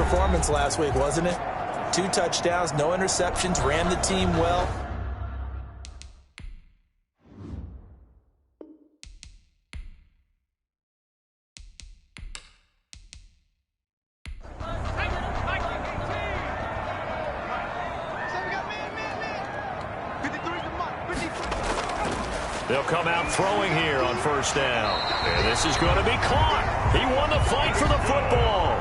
performance last week, wasn't it? 2 touchdowns, no interceptions, ran the team well. They'll come out throwing here on first down. And this is going to be caught. He won the fight for the football.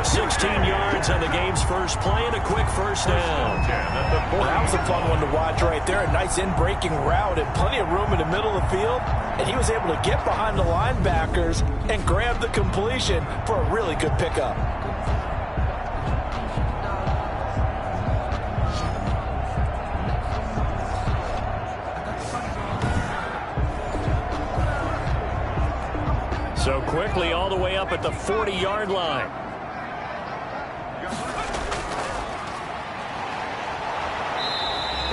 16 yards on the game's first play and a quick first down. That was a fun one to watch right there. A nice in-breaking route and plenty of room in the middle of the field. And he was able to get behind the linebackers and grab the completion for a really good pickup. So quickly all the way up at the 40-yard line.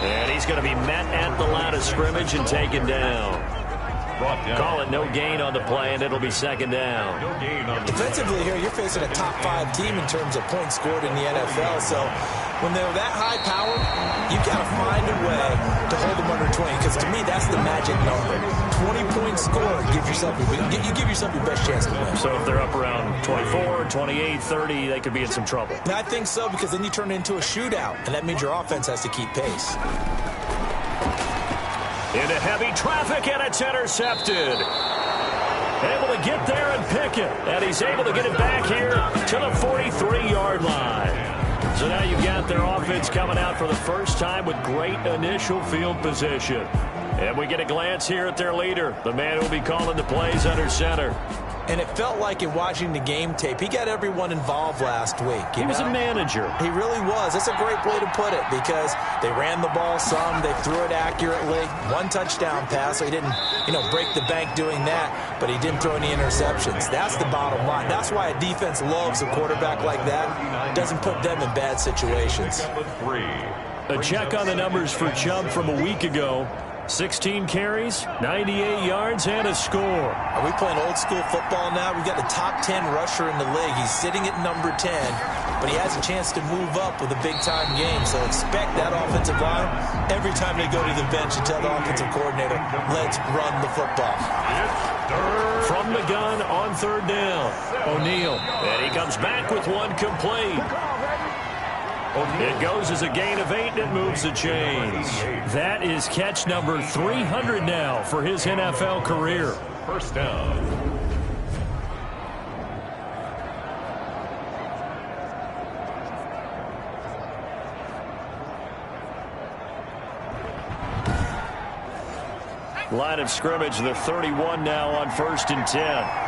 And he's going to be met at the line of scrimmage and taken down. Call it no gain on the play, and it'll be second down. Defensively here, you're facing a top 5 team in terms of points scored in the NFL. So when they're that high powered, you got to find a way to hold them under 20. Because to me, that's the magic number. 20 points scored, you give yourself your best chance to win. So if they're up around 24, 28, 30, they could be in some trouble. I think so, because then you turn it into a shootout, and that means your offense has to keep pace. Into heavy traffic, and it's intercepted. Able to get there and pick it. And he's able to get it back here to the 43-yard line. So now you've got their offense coming out for the first time with great initial field position. And we get a glance here at their leader, the man who will be calling the plays under center. And it felt like in watching the game tape, he got everyone involved last week. He was a manager. He really was. That's a great way to put it, because they ran the ball some, they threw it accurately. 1 touchdown pass, so he didn't, break the bank doing that, but he didn't throw any interceptions. That's the bottom line. That's why a defense loves a quarterback like that. Doesn't put them in bad situations. A check on the numbers for Chubb from a week ago. 16 carries, 98 yards, and a score. Are we playing old school football now? We've got the top 10 rusher in the league. He's sitting at number 10, but he has a chance to move up with a big-time game. So expect that offensive line every time they go to the bench and tell the offensive coordinator, let's run the football. From the gun on third down, O'Neal. And he comes back with 1 complete. It goes as a gain of 8, and it moves the chains. That is catch number 300 now for his NFL career. First down. Line of scrimmage, the 31 now on 1st and 10.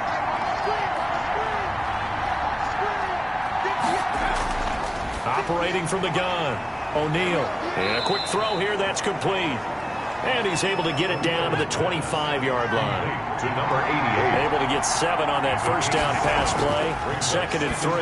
Operating from the gun, O'Neal. And a quick throw here, that's complete. And he's able to get it down to the 25-yard line. To number 88. Able to get 7 on that first down pass play. 2nd and 3.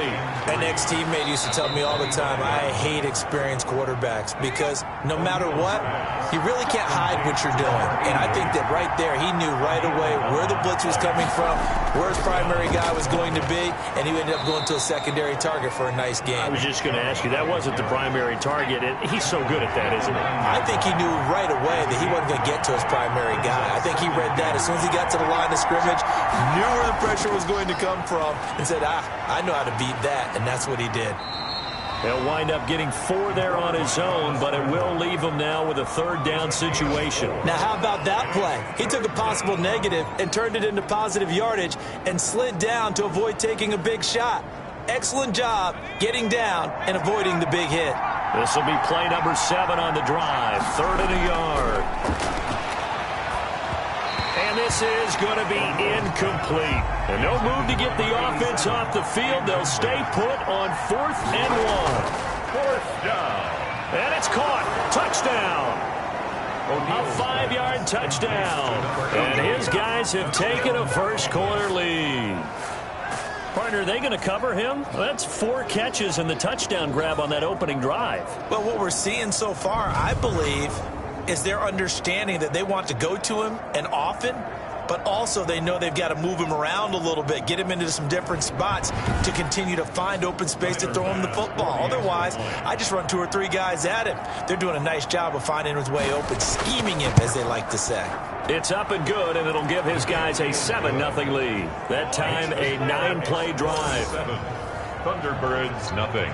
My next teammate used to tell me all the time, I hate experienced quarterbacks, because no matter what, you really can't hide what you're doing. And I think that right there, he knew right away where the blitz was coming from, where his primary guy was going to be, and he ended up going to a secondary target for a nice game. I was just going to ask you, that wasn't the primary target. And he's so good at that, isn't he? I think he knew right away that he wasn't going to get to his primary guy. I think he read that as soon as he got to the line of scrimmage, knew where the pressure was going to come from, and said, I know how to beat that, and that's what he did. He'll wind up getting 4 there on his own, but it will leave him now with a 3rd down situation. Now, how about that play? He took a possible negative and turned it into positive yardage and slid down to avoid taking a big shot. Excellent job getting down and avoiding the big hit. This will be play number 7 on the drive. 3rd and a yard. And this is going to be incomplete. And no move to get the offense off the field. They'll stay put on 4th and 1. 4th down. And it's caught. Touchdown. A 5-yard touchdown. And his guys have taken a first-quarter lead. Partner, are they going to cover him? Well, that's 4 catches and the touchdown grab on that opening drive. Well, what we're seeing so far, I believe, is their understanding that they want to go to him and often, but also they know they've got to move him around a little bit, get him into some different spots to continue to find open space to throw him the football. Otherwise, I just run 2 or 3 guys at him. They're doing a nice job of finding his way open, scheming him, as they like to say. It's up and good, and it'll give his guys a 7-0 lead. That time, a 9-play drive. Thunderbirds, nothing.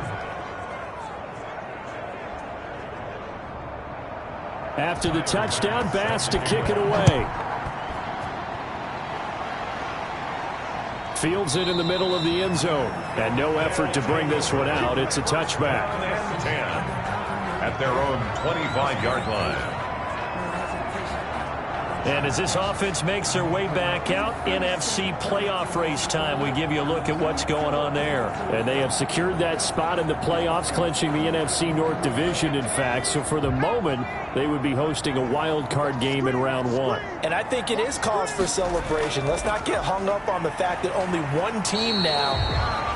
After the touchdown, Bass to kick it away. Fields it in the middle of the end zone. And no effort to bring this one out. It's a touchback. 10 at their own 25-yard line. And as this offense makes their way back out, NFC playoff race time, we give you a look at what's going on there. And they have secured that spot in the playoffs, clinching the NFC North Division, in fact. So for the moment, they would be hosting a wild card game in round 1. And I think it is cause for celebration. Let's not get hung up on the fact that only one team now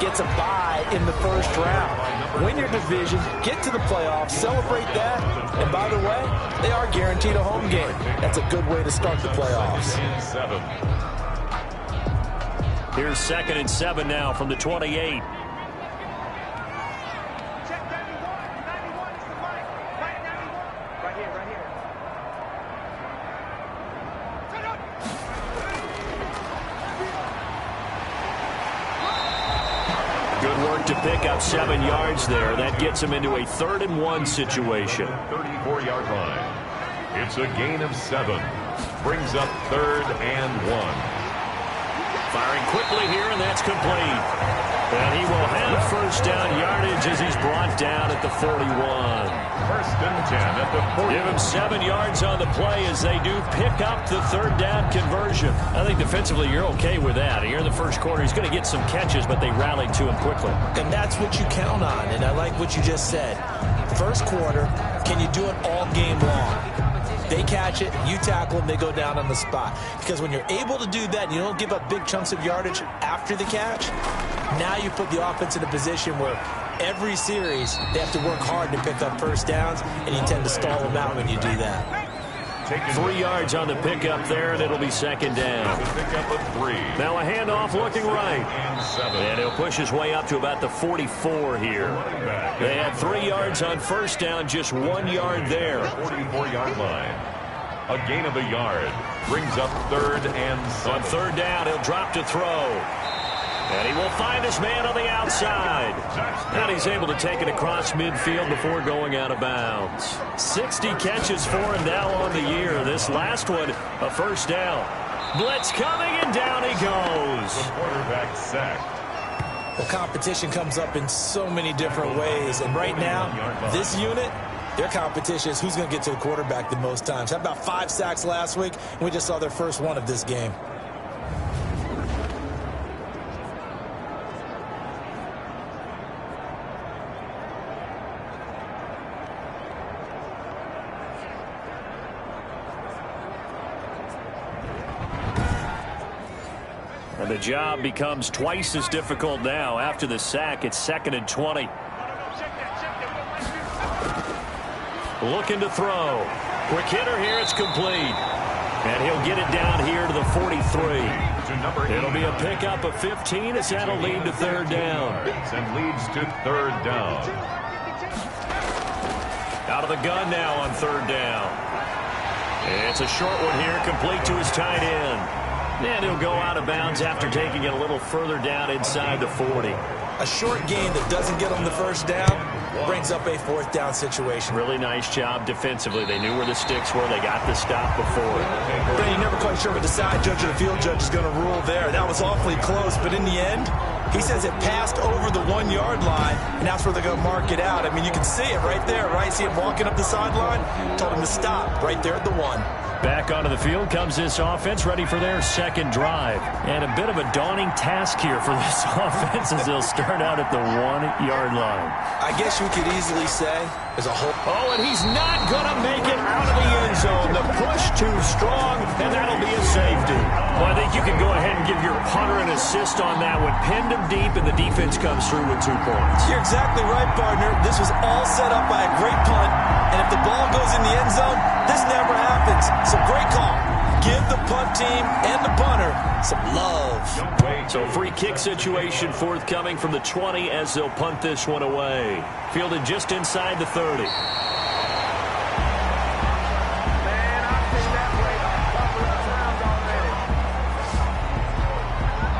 gets a bye in the first round. Win your division, get to the playoffs, celebrate that. And by the way, they are guaranteed a home game. That's a good way to start the playoffs. Here's 2nd and 7 now from the 28. Good work to pick up 7 yards there. That gets him into a 3rd and 1 situation. 34-yard line. It's a gain of 7. Brings up 3rd and 1. Firing quickly here, and that's complete. And he will have first down yardage as he's brought down at the 41. 1st and 10 at the 40. Give him 7 yards on the play as they do pick up the 3rd down conversion. I think defensively you're okay with that. Here in the first quarter, he's going to get some catches, but they rallied to him quickly. And that's what you count on, and I like what you just said. First quarter, can you do it all game long? They catch it, you tackle them, they go down on the spot. Because when you're able to do that, and you don't give up big chunks of yardage after the catch, now you put the offense in a position where every series they have to work hard to pick up first downs, and you tend to stall them out when you do that. 3 yards on the pickup there, and it'll be 2nd down. Pickup of 3. Now a handoff looking right. And he'll push his way up to about the 44 here. They had 3 yards on first down, just 1 yard there. 44-yard line. A gain of a yard. Brings up 3rd and 7. On 3rd down, he'll drop to throw. And he will find his man on the outside. And he's able to take it across midfield before going out of bounds. 60 catches for him now on the year. This last one, a first down. Blitz coming, and down he goes. The quarterback sacked. Well, competition comes up in so many different ways. And right now, this unit, their competition is who's going to get to the quarterback the most times. Had about 5 sacks last week, and we just saw their first one of this game. And the job becomes twice as difficult now. After the sack, it's 2nd and 20. Looking to throw. Quick hitter here, it's complete. And he'll get it down here to the 43. It'll be a pickup of 15 as that'll lead to 3rd down. And leads to 3rd down. Out of the gun now on 3rd down. It's a short one here, complete to his tight end. And he'll go out of bounds after taking it a little further down inside the 40. A short gain that doesn't get them the first down brings up a 4th down situation. Really nice job defensively. They knew where the sticks were. They got the stop before it. But you're never quite sure what the side judge or the field judge is going to rule there. That was awfully close, but in the end, he says it passed over the 1 yard line, and that's where they're going to mark it out. I mean, you can see it right there, right? See him walking up the sideline? Told him to stop right there at the 1. Back onto the field comes this offense, ready for their 2nd drive. And a bit of a daunting task here for this offense as they'll start out at the 1 yard line. I guess you could easily say there's a whole... Oh, and he's not going to make it out of the end zone. The push too strong, and that'll be a safety. Well, I think you can go ahead and give your punter an assist on that one. Pinned him deep, and the defense comes through with 2 points. You're exactly right, partner. This was all set up by a great punt, and if the ball goes in the end zone, this never happens. So great call. Give the punt team and the punter some love. So free kick situation forthcoming from the 20 as they'll punt this one away. Fielded just inside the 30.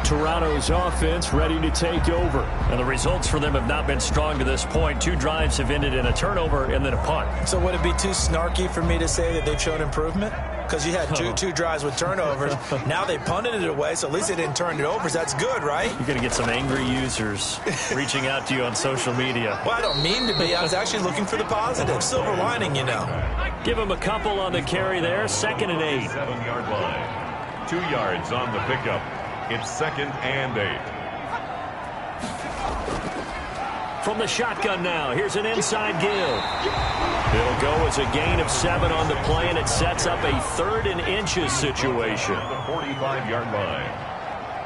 Toronto's offense ready to take over. And the results for them have not been strong to this point. 2 drives have ended in a turnover and then a punt. So would it be too snarky for me to say that they've shown improvement? Because you had two drives with turnovers. Now they punted it away, so at least they didn't turn it over. So that's good, right? You're going to get some angry users reaching out to you on social media. Well, I don't mean to be. I was actually looking for the positive. Silver lining, you know. Give him a couple on the carry there. 2nd and 8. 7-yard line. 2 yards on the pickup. It's 2nd and 8. From the shotgun now, here's an inside give. It'll go as a gain of 7 on the play, and it sets up a 3rd and inches situation. The 45-yard line.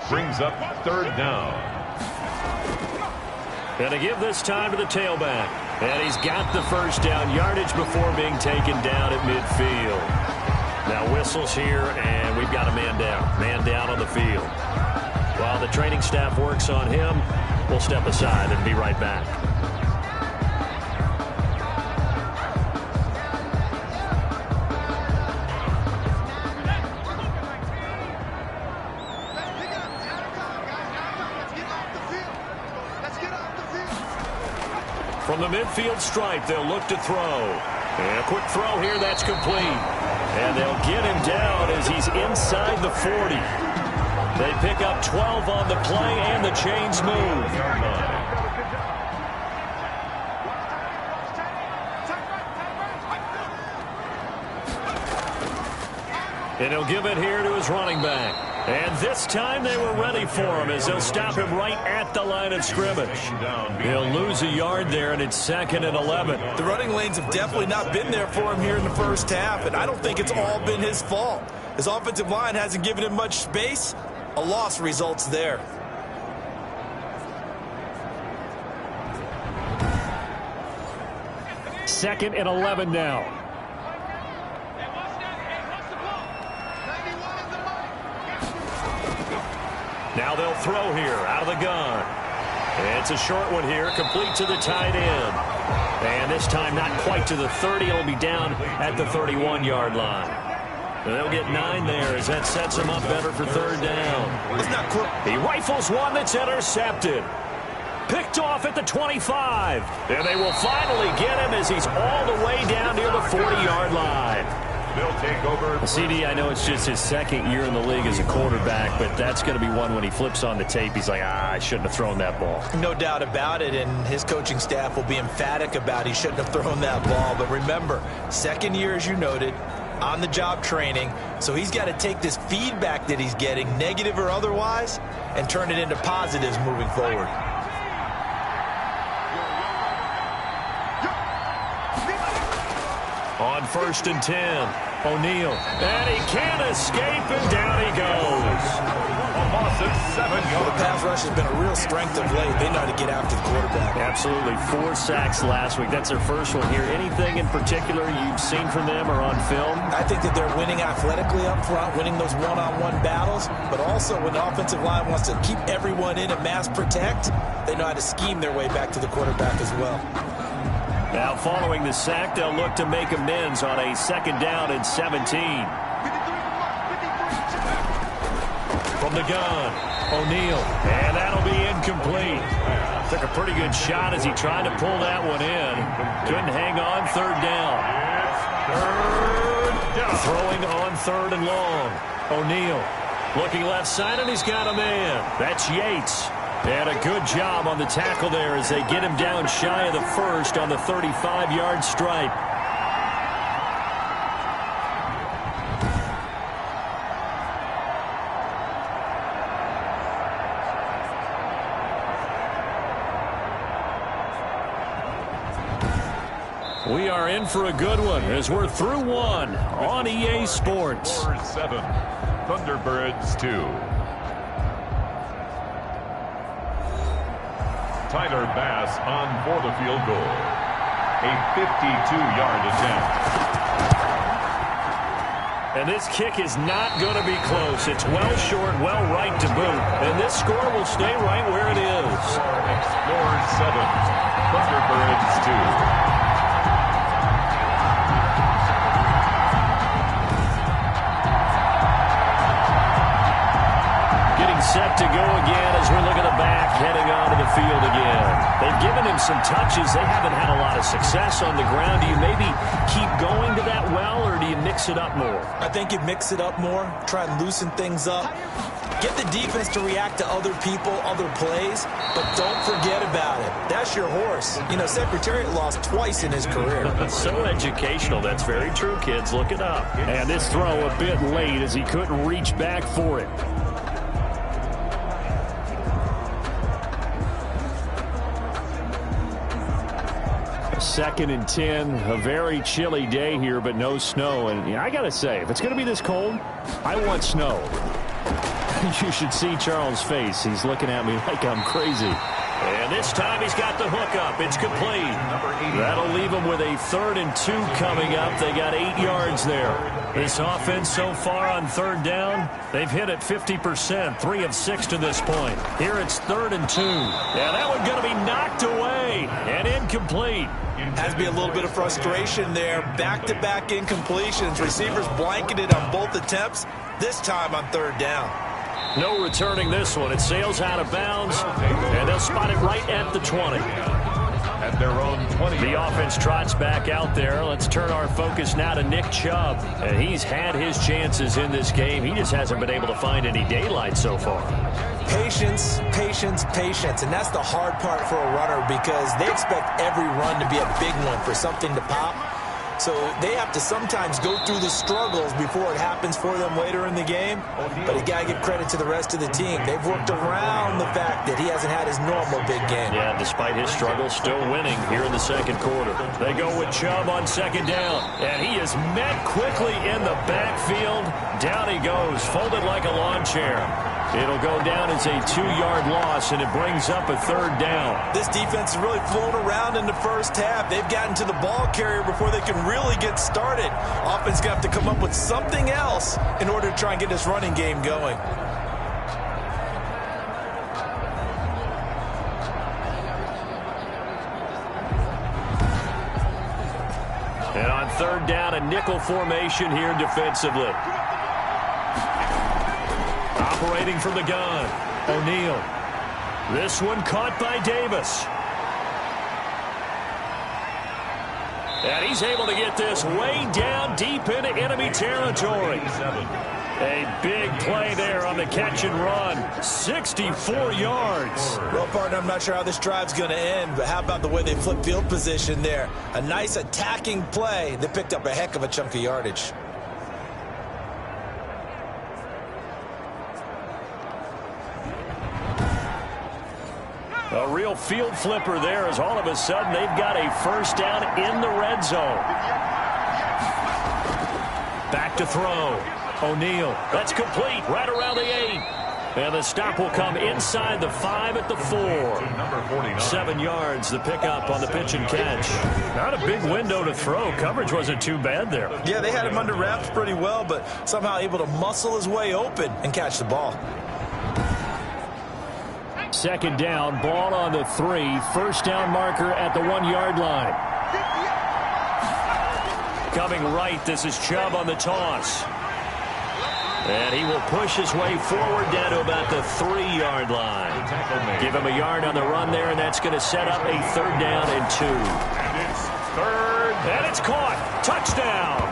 Brings up 3rd down. And to give this time to the tailback. And he's got the first down yardage before being taken down at midfield. Now whistles here, and we've got a man down. Man down on the field. While the training staff works on him, we'll step aside and be right back. From the midfield stripe, they'll look to throw. And a quick throw here, that's complete. And they'll get him down as he's inside the 40. They pick up 12 on the play, and the chains move. And he'll give it here to his running back. And this time they were ready for him as they'll stop him right at the line of scrimmage. He'll lose a yard there, and it's 2nd and 11. The running lanes have definitely not been there for him here in the first half, and I don't think it's all been his fault. His offensive line hasn't given him much space. A loss results there. Second and 11 now. Now they'll throw here out of the gun. It's a short one here, complete to the tight end. And this time not quite to the 30. It'll be down at the 31-yard line. And they'll get 9 there as that sets him up better for 3rd down. It's not quick. He rifles one that's intercepted. Picked off at the 25. And they will finally get him as he's all the way down near the 40-yard line. They'll take over. CD, I know it's just his 2nd year in the league as a quarterback, but that's going to be one when he flips on the tape. He's like, I shouldn't have thrown that ball. No doubt about it, and his coaching staff will be emphatic about he shouldn't have thrown that ball. But remember, 2nd year, as you noted, on-the-job training, so he's got to take this feedback that he's getting, negative or otherwise, and turn it into positives moving forward. On 1st and 10. O'Neal. And he can't escape, and down he goes. Loss of 7 yards. The pass rush has been a real strength of late. They know how to get after the quarterback. Absolutely. 4 sacks last week. That's their first one here. Anything in particular you've seen from them or on film? I think that they're winning athletically up front, winning those one-on-one battles, but also when the offensive line wants to keep everyone in and mass protect, they know how to scheme their way back to the quarterback as well. Now, following the sack, they'll look to make amends on a 2nd down and 17. From the gun, O'Neal. And that'll be incomplete. Took a pretty good shot as he tried to pull that one in. Couldn't hang on. 3rd down. It's 3rd down. Throwing on 3rd and long. O'Neal looking left side, and he's got a man. That's Yates. And a good job on the tackle there as they get him down shy of the 1st on the 35-yard stripe. We are in for a good one as we're through one on EA Sports. 7, Thunderbirds 2. Tyler Bass on for the field goal. A 52-yard attempt. And this kick is not going to be close. It's well short, well right to boot. And this score will stay right where it is. Score 7. Thunderbirds 2. Set to go again as we look at the back heading onto the field again. They've given him some touches. They haven't had a lot of success on the ground. Do you maybe keep going to that well, or do you mix it up more? I think you mix it up more, try and loosen things up. Get the defense to react to other people, other plays, but don't forget about it. That's your horse. You know, Secretariat lost twice in his career. So educational. That's very true, kids. Look it up. And this throw a bit late as he couldn't reach back for it. 2nd and 10, a very chilly day here, but no snow. And I got to say, if it's going to be this cold, I want snow. You should see Charles' face. He's looking at me like I'm crazy. And this time he's got the hook up. It's complete. That'll leave him with a 3rd and 2 coming up. They got 8 yards there. This offense so far on 3rd down, they've hit it 50%, 3 of 6 to this point. Here it's 3rd and 2. Yeah, that one's going to be knocked away and incomplete. Has to be a little bit of frustration there. Back-to-back incompletions. Receivers blanketed on both attempts, this time on 3rd down. No returning this one. It sails out of bounds, and they'll spot it right at the 20. At their own 20. The offense trots back out there. Let's turn our focus now to Nick Chubb. And he's had his chances in this game. He just hasn't been able to find any daylight so far. Patience, patience, patience. And that's the hard part for a runner because they expect every run to be a big one for something to pop. So they have to sometimes go through the struggles before it happens for them later in the game. But you got to give credit to the rest of the team. They've worked around the fact that he hasn't had his normal big game. Yeah, despite his struggles, still winning here in the 2nd quarter. They go with Chubb on 2nd down. And he is met quickly in the backfield. Down he goes, folded like a lawn chair. It'll go down as a 2-yard loss, and it brings up a 3rd down. This defense has really flown around in the first half. They've gotten to the ball carrier before they can really get started. Offense going to have to come up with something else in order to try and get this running game going. And on 3rd down, a nickel formation here defensively. Operating from the gun, O'Neal. This one caught by Davis. And he's able to get this way down deep into enemy territory. A big play there on the catch and run. 64 yards. Well, partner, I'm not sure how this drive's going to end, but how about the way they flip field position there? A nice attacking play that picked up a heck of a chunk of yardage. A real field flipper there as all of a sudden they've got a 1st down in the red zone. Back to throw. O'Neal. That's complete right around the 8. And the stop will come inside the 5 at the 4. 7 yards, the pickup on the pitch and catch. Not a big window to throw. Coverage wasn't too bad there. Yeah, they had him under wraps pretty well, but somehow able to muscle his way open and catch the ball. 2nd down, ball on the 3. 1st down marker at the 1-yard line. Coming right, this is Chubb on the toss. And he will push his way forward down to about the 3-yard line. Give him a yard on the run there, and that's going to set up a 3rd down and 2. And it's 3rd. And it's caught. Touchdown.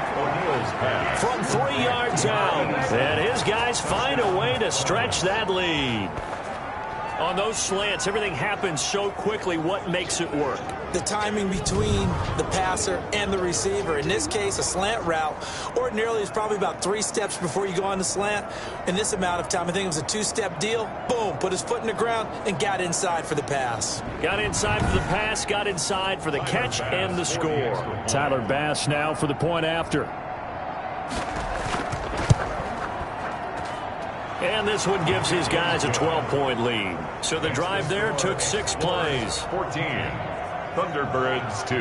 From 3 yards out. And his guys find a way to stretch that lead. On those slants, everything happens so quickly. What makes it work? The timing between the passer and the receiver. In this case, a slant route ordinarily is probably about 3 steps before you go on the slant. In this amount of time, I think it was a 2-step deal. Boom, put his foot in the ground and got inside for the pass. Got inside for the pass, got inside for the catch and the score. Tyler Bass now for the point after. And this one gives his guys a 12-point lead. So the drive there took 6 plays. 14. Thunderbirds 2.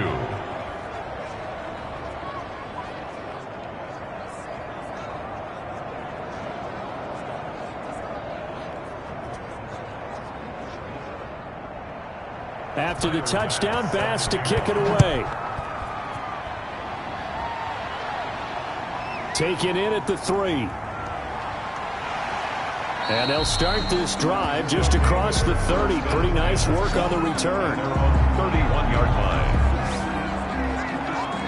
after the touchdown pass to kick it away. Taken in at the 3. And they'll start this drive just across the 30. Pretty nice work on the return. 31-yard line.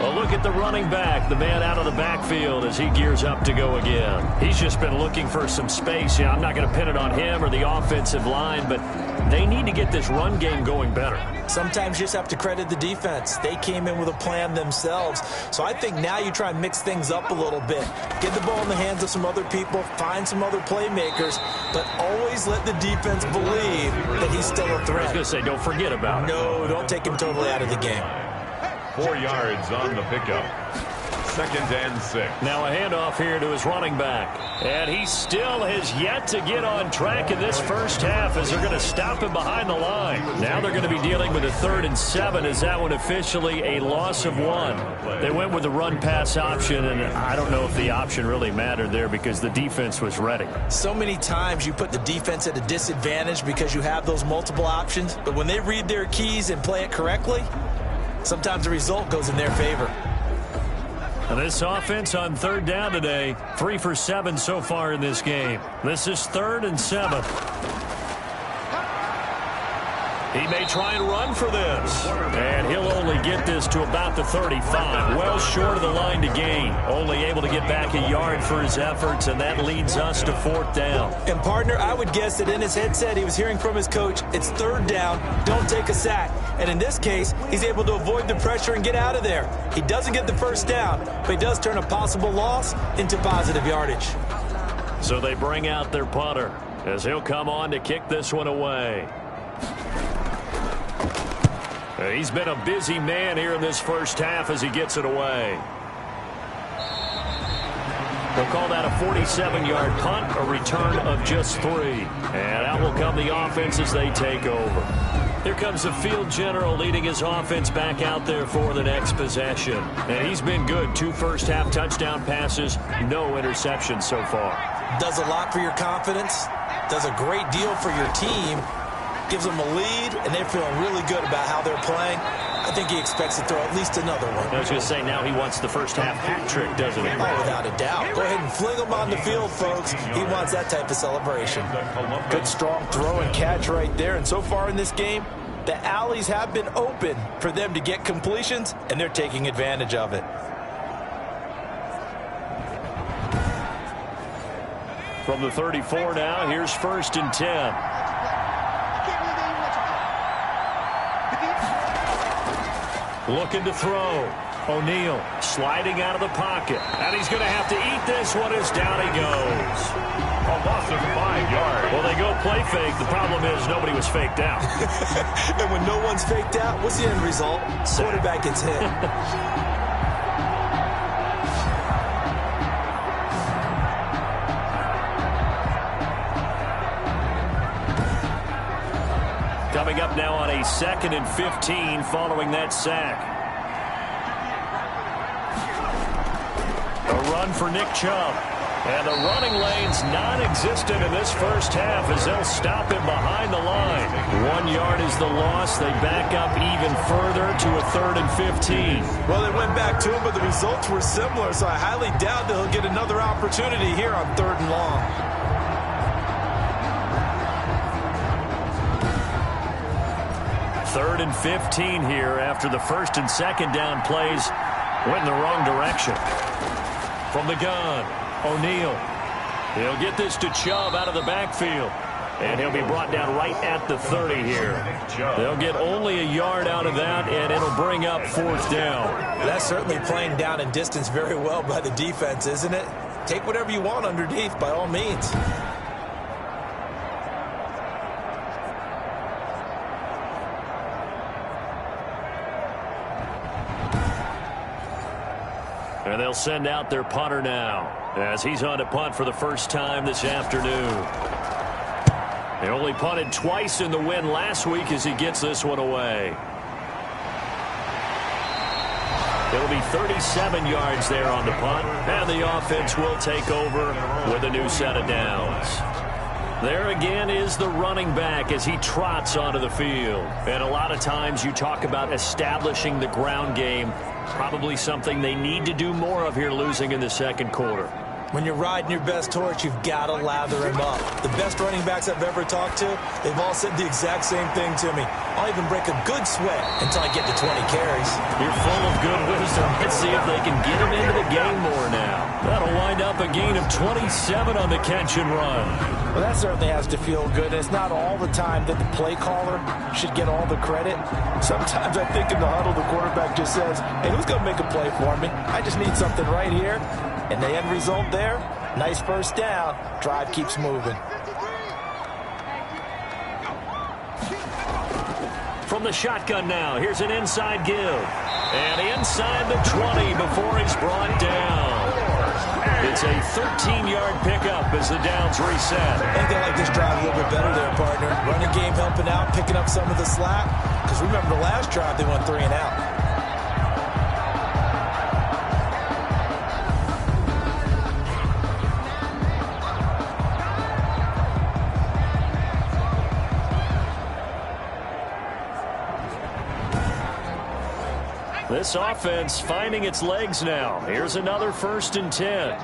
A look at the running back, the man out of the backfield as he gears up to go again. He's just been looking for some space. I'm not going to pin it on him or the offensive line, but they need to get this run game going better. Sometimes you just have to credit the defense. They came in with a plan themselves. So I think now you try and mix things up a little bit. Get the ball in the hands of some other people, find some other playmakers, but always let the defense believe that he's still a threat. I was going to say, don't forget about it. No, don't take him totally out of the game. 4 yards on the pickup. 2nd and 6. Now a handoff here to his running back. And he still has yet to get on track in this first half as they're going to stop him behind the line. Now they're going to be dealing with a 3rd and 7 as that one officially a loss of 1. They went with the run-pass option, and I don't know if the option really mattered there because the defense was ready. So many times you put the defense at a disadvantage because you have those multiple options, but when they read their keys and play it correctly, sometimes the result goes in their favor. And this offense on 3rd down today, 3 for 7 so far in this game. This is 3rd and 7. He may try and run for this. And he'll only get this to about the 35. Well short of the line to gain. Only able to get back a yard for his efforts, and that leads us to 4th down. And, partner, I would guess that in his headset he was hearing from his coach, it's 3rd down, don't take a sack. And in this case, he's able to avoid the pressure and get out of there. He doesn't get the first down, but he does turn a possible loss into positive yardage. So they bring out their punter as he'll come on to kick this one away. He's been a busy man here in this first half as he gets it away. They'll call that a 47-yard punt, a return of just 3. And out will come the offense as they take over. Here comes the field general leading his offense back out there for the next possession. And he's been good. 2 first-half touchdown passes, no interceptions so far. Does a lot for your confidence, does a great deal for your team, gives them a lead, and they're feeling really good about how they're playing. I think he expects to throw at least another one. I was going to say, now he wants the first-half hat trick, doesn't he? Oh, without a doubt. Go ahead and fling him on the field, folks. He wants that type of celebration. Good, strong throw and catch right there. And so far in this game, the alleys have been open for them to get completions, and they're taking advantage of it. From the 34 now, here's 1st and 10. Looking to throw. O'Neal sliding out of the pocket. And he's going to have to eat this one as down he goes. A loss of 5 yards. Well, they go play fake. The problem is nobody was faked out. And when no one's faked out, what's the end result? Quarterback gets hit. Coming up now on a 2nd and 15 following that sack. A run for Nick Chubb. And the running lane's non-existent in this first half as they'll stop him behind the line. 1 yard is the loss. They back up even further to a 3rd and 15. Well, they went back to him, but the results were similar, so I highly doubt that he'll get another opportunity here on 3rd and long. 3rd and 15 here after the 1st and 2nd down plays went in the wrong direction. From the gun, O'Neal. He'll get this to Chubb out of the backfield. And he'll be brought down right at the 30 here. They'll get only a yard out of that, and it'll bring up 4th down. That's certainly playing down and distance very well by the defense, isn't it? Take whatever you want underneath, by all means. And they'll send out their punter now as he's on to punt for the first time this afternoon. They only punted twice in the win last week as he gets this one away. It'll be 37 yards there on the punt, and the offense will take over with a new set of downs. There again is the running back as he trots onto the field. And a lot of times you talk about establishing the ground game. Probably something they need to do more of here, losing in the second quarter. When you're riding your best horse, you've got to lather him up. The best running backs I've ever talked to, they've all said the exact same thing to me. I'll even break a good sweat until I get to 20 carries. You're full of good wisdom. Let's see if they can get him into the game more now. That'll wind up a gain of 27 on the catch and run. Well, that certainly has to feel good. It's not all the time that the play caller should get all the credit. Sometimes I think in the huddle, the quarterback just says, hey, who's going to make a play for me? I just need something right here. And the end result there, nice first down. Drive keeps moving. From the shotgun now, here's an inside give. And inside the 20 before he's brought down. It's a 13-yard pickup as the downs reset. I think they like this drive a little bit better there, partner. Running game helping out, picking up some of the slack. Because remember the last drive, they went 3 and out. This offense finding its legs now. Here's another 1st and 10.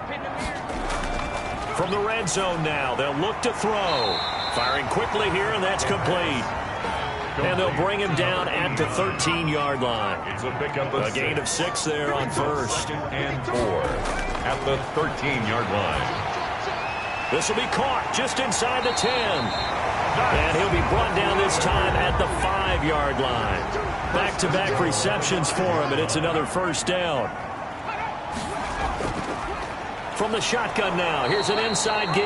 From the red zone now, they'll look to throw. Firing quickly here, and that's complete. And they'll bring him down at the 13-yard line. A gain of 6 there on 1st. And 4 at the 13-yard line. This will be caught just inside the 10. And he'll be brought down this time at the 5-yard line. Back-to-back receptions for him, and it's another 1st down. From the shotgun now, here's an inside give.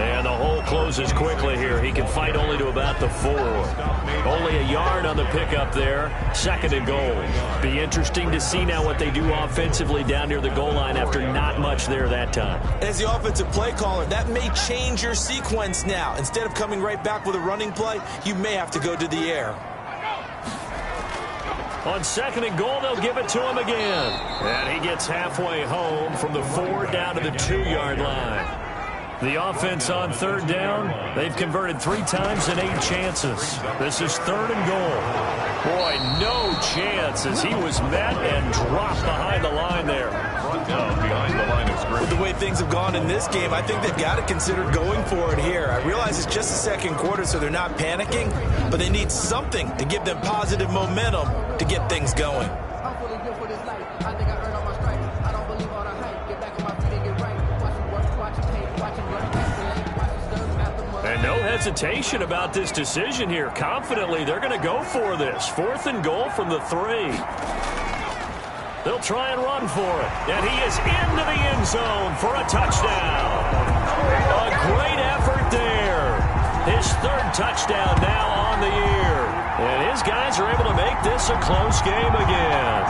And the hole closes quickly here. He can fight only to about the 4. Only a yard on the pickup there. 2nd and goal. Be interesting to see now what they do offensively down near the goal line after not much there that time. As the offensive play caller, that may change your sequence now. Instead of coming right back with a running play, you may have to go to the air. On 2nd and goal, they'll give it to him again. And he gets halfway home from the 4 down to the 2-yard line. The offense on 3rd down, they've converted 3 times in 8 chances. This is 3rd and goal. Boy, no chance as he was met and dropped behind the line there. Down behind the line of scrimmage. With the way things have gone in this game, I think they've got to consider going for it here. I realize it's just the 2nd quarter, so they're not panicking, but they need something to give them positive momentum to get things going. And no hesitation about this decision here. Confidently, they're going to go for this. 4th and goal from the 3. They'll try and run for it. And he is into the end zone for a touchdown. A great effort there. His 3rd touchdown now on the year. And his guys are able to make this a close game again.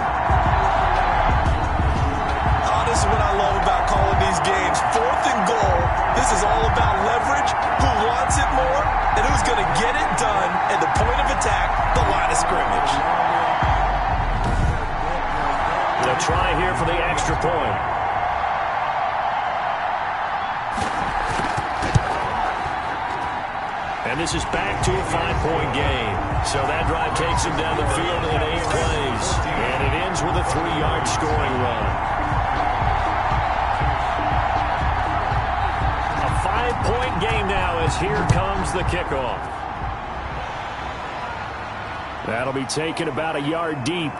Oh, this is what I love about calling these games. 4th and goal. This is all about leverage, who wants it more, and who's going to get it done at the point of attack, the line of scrimmage. They'll try here for the extra point. And this is back to a 5-point game. So that drive takes him down the field in 8 plays. And it ends with a 3-yard scoring run. A 5-point game now as here comes the kickoff. That'll be taken about a yard deep.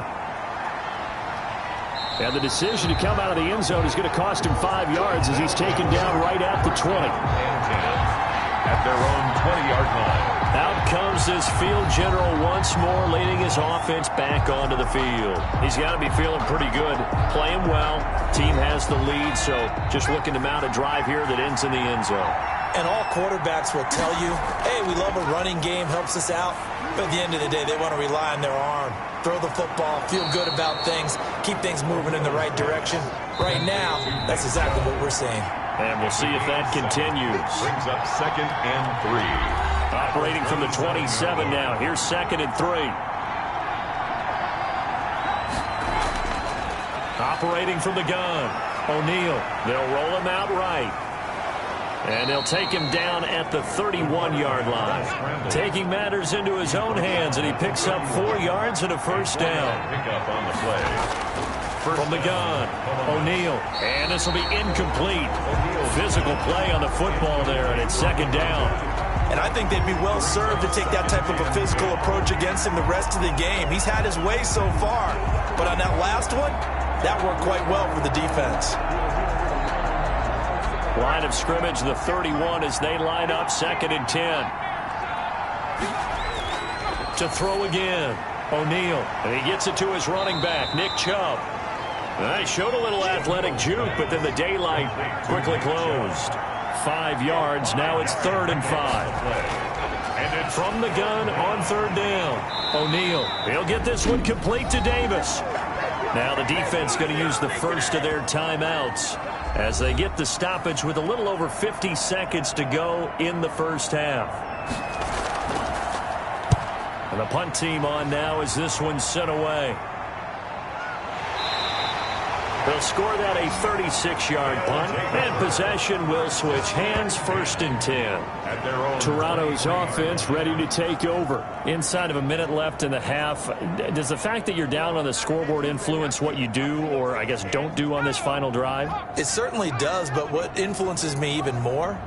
And the decision to come out of the end zone is going to cost him 5 yards as he's taken down right at the 20. At their own 20-yard line. Out comes this field general once more, leading his offense back onto the field. He's got to be feeling pretty good, playing well. Team has the lead, so just looking to mount a drive here that ends in the end zone. And all quarterbacks will tell you, hey, we love a running game, helps us out. But at the end of the day, they want to rely on their arm. Throw the football, feel good about things, keep things moving in the right direction. Right now, that's exactly what we're seeing. And we'll see if that continues. Brings up 2nd and 3. Operating from the 27 now. Here's 2nd and 3. Operating from the gun. O'Neal. They'll roll him out right. And they'll take him down at the 31-yard line. Taking matters into his own hands, and he picks up 4 yards and a first down. Pickup on the play. From the gun, O'Neal. And this will be incomplete. Physical play on the football there, and it's second down. And I think they'd be well served to take that type of a physical approach against him the rest of the game. He's had his way so far, but on that last one, that worked quite well for the defense. Line of scrimmage, the 31 as they line up, 2nd and 10. To throw again, O'Neal. And he gets it to his running back, Nick Chubb. He showed a little athletic juke, but then the daylight quickly closed. 5 yards. Now it's 3rd and 5. And from the gun on 3rd down, O'Neal. He'll get this one complete to Davis. Now the defense going to use the first of their timeouts as they get the stoppage with a little over 50 seconds to go in the first half. And the punt team on now as this one's sent away. They'll score that a 36-yard punt, and possession will switch hands, 1st and 10. Toronto's offense ready to take over. Inside of a minute left in the half, does the fact that you're down on the scoreboard influence what you do, or I guess don't do on this final drive? It certainly does, but what influences me even more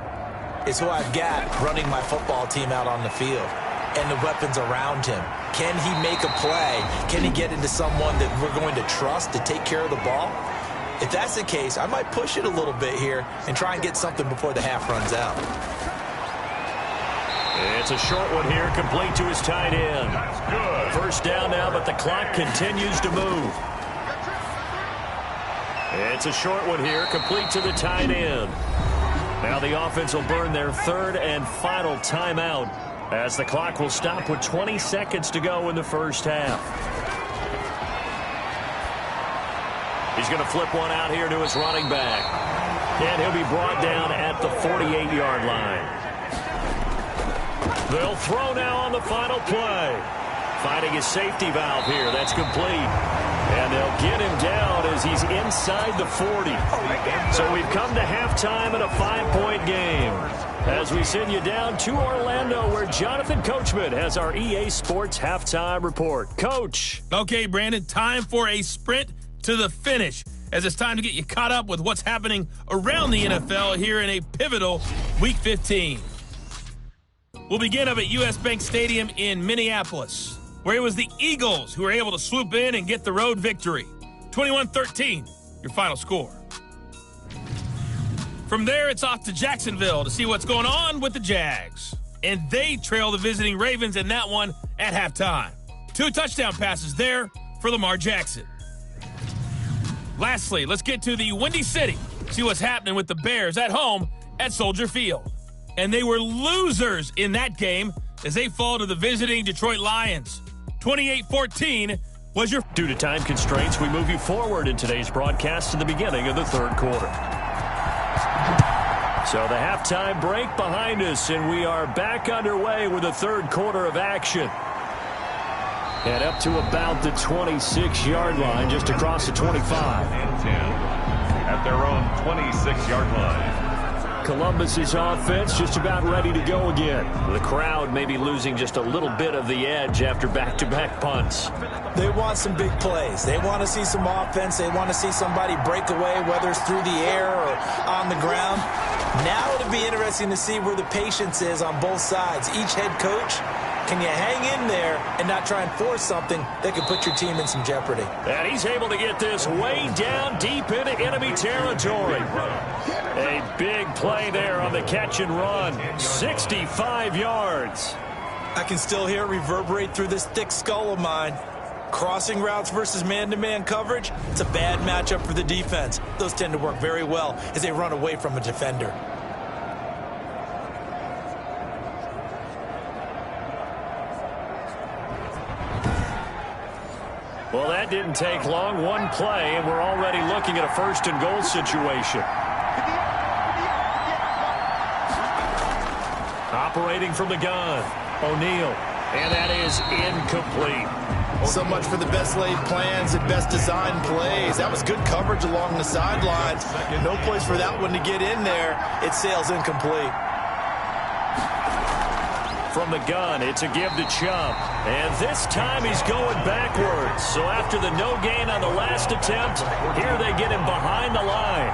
is who I've got running my football team out on the field and the weapons around him. Can he make a play? Can he get into someone that we're going to trust to take care of the ball? If that's the case, I might push it a little bit here and try and get something before the half runs out. It's a short one here, complete to his tight end. First down now, but the clock continues to move. It's a short one here, complete to the tight end. Now the offense will burn their 3rd and final timeout, as the clock will stop with 20 seconds to go in the first half. He's going to flip one out here to his running back. And he'll be brought down at the 48-yard line. They'll throw now on the final play. Finding his safety valve here. That's complete. And they'll get him down as he's inside the 40. So we've come to halftime in a 5-point game, as we send you down to Orlando, where Jonathan Coachman has our EA Sports halftime report. Coach. Okay, Brandon, time for a sprint to the finish, as it's time to get you caught up with what's happening around the NFL here in a pivotal Week 15. We'll begin up at U.S. Bank Stadium in Minneapolis, where it was the Eagles who were able to swoop in and get the road victory. 21-13, your final score. From there, it's off to Jacksonville to see what's going on with the Jags. And they trail the visiting Ravens in that one at halftime. 2 touchdown passes there for Lamar Jackson. Lastly, let's get to the Windy City, see what's happening with the Bears at home at Soldier Field. And they were losers in that game as they fall to the visiting Detroit Lions. 28-14 was your... Due to time constraints, we move you forward in today's broadcast to the beginning of the 3rd quarter. So the halftime break behind us, and we are back underway with the 3rd quarter of action. And up to about the 26-yard line, just across the 25. And 10 at their own 26-yard line. Columbus's offense just about ready to go again. The crowd may be losing just a little bit of the edge after back-to-back punts. They want some big plays. They want to see some offense. They want to see somebody break away, whether it's through the air or on the ground. Now it'll be interesting to see where the patience is on both sides. Each head coach, can you hang in there and not try and force something that could put your team in some jeopardy? And he's able to get this way down deep into enemy territory. A big play there on the catch and run. 65 yards. I can still hear it reverberate through this thick skull of mine. Crossing routes versus man-to-man coverage, it's a bad matchup for the defense. Those tend to work very well as they run away from a defender. Well, that didn't take long. One play, and we're already looking at a 1st and goal situation. Operating from the gun, O'Neal. And that is incomplete. So much for the best laid plans and best designed plays. That was good coverage along the sidelines. No place for that one to get in there. It sails incomplete. From the gun, it's a give to Chubb. And this time he's going backwards. So after the no gain on the last attempt, here they get him behind the line.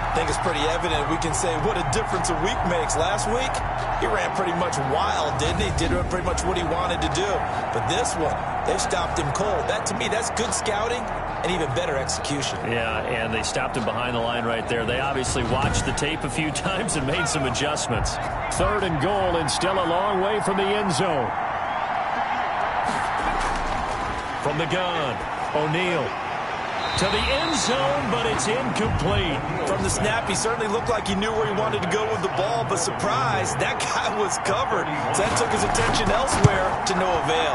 I think it's pretty evident. We can say what a difference a week makes. Last week, he ran pretty much wild, didn't he? Did pretty much what he wanted to do. But this one, they stopped him cold. That, to me, that's good scouting and even better execution. Yeah, and they stopped him behind the line right there. They obviously watched the tape a few times and made some adjustments. 3rd and goal, and still a long way from the end zone. From the gun, O'Neal. To the end zone, but it's incomplete. From the snap, he certainly looked like he knew where he wanted to go with the ball, but surprise, that guy was covered. So that took his attention elsewhere to no avail.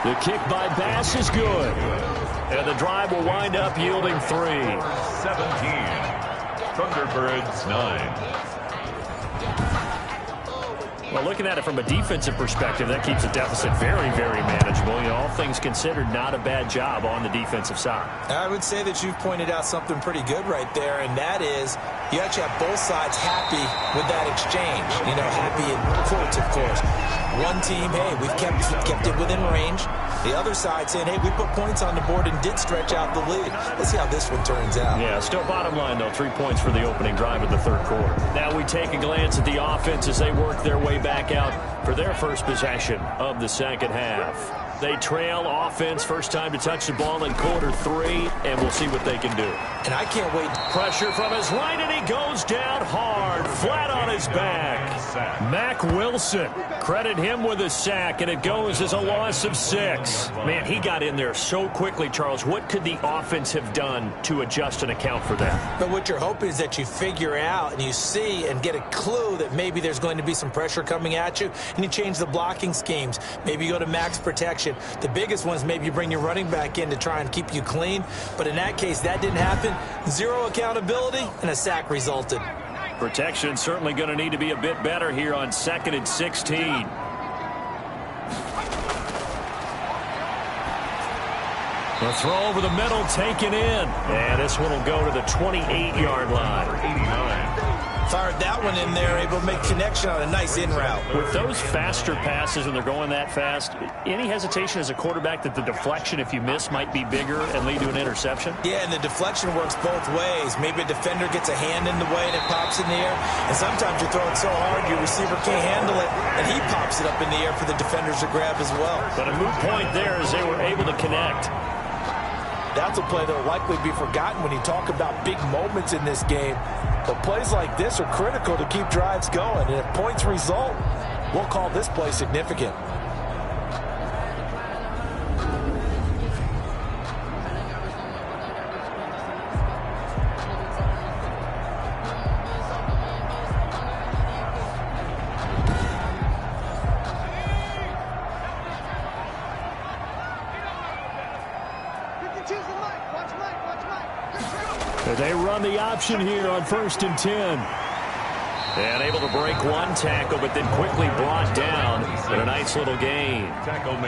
The kick by Bass is good. And the drive will wind up yielding 3. 17. Thunderbirds 9. Well, looking at it from a defensive perspective, that keeps the deficit very, very manageable. You know, all things considered, not a bad job on the defensive side. I would say that you've pointed out something pretty good right there, and that is you actually have both sides happy with that exchange. You know, happy in quotes, of course. One team, hey, we've kept it within range. The other side saying, hey, we put points on the board and did stretch out the lead. Let's see how this one turns out. Yeah, still bottom line, though, 3 points for the opening drive of the 3rd quarter. Now we take a glance at the offense as they work their way back out for their first possession of the 2nd half. They trail offense, first time to touch the ball in quarter 3, and we'll see what they can do. And I can't wait. Pressure from his right, and he goes down hard, flat on his back. Mack Wilson, credit him with a sack, and it goes as a loss of 6. Man, he got in there so quickly, Charles. What could the offense have done to adjust and account for that? But what you're hoping is that you figure out and you see and get a clue that maybe there's going to be some pressure coming at you, and you change the blocking schemes. Maybe you go to max protection. The biggest one is maybe you bring your running back in to try and keep you clean. But in that case, that didn't happen. 0 accountability, and a sack resulted. Protection certainly going to need to be a bit better here on 2nd and 16. The throw over the middle taken in. And this one will go to the 28-yard line. 89. Fired that one in there, able to make connection on a nice in route. With those faster passes when they're going that fast, any hesitation as a quarterback that the deflection, if you miss, might be bigger and lead to an interception? Yeah, and the deflection works both ways. Maybe a defender gets a hand in the way and it pops in the air. And sometimes you're throwing so hard your receiver can't handle it, and he pops it up in the air for the defenders to grab as well. But a moot point there as they were able to connect. That's a play that will likely be forgotten when you talk about big moments in this game. But plays like this are critical to keep drives going. And if points result, we'll call this play significant. They run the option here on 1st and 10. And able to break one tackle, but then quickly brought down in a nice little gain.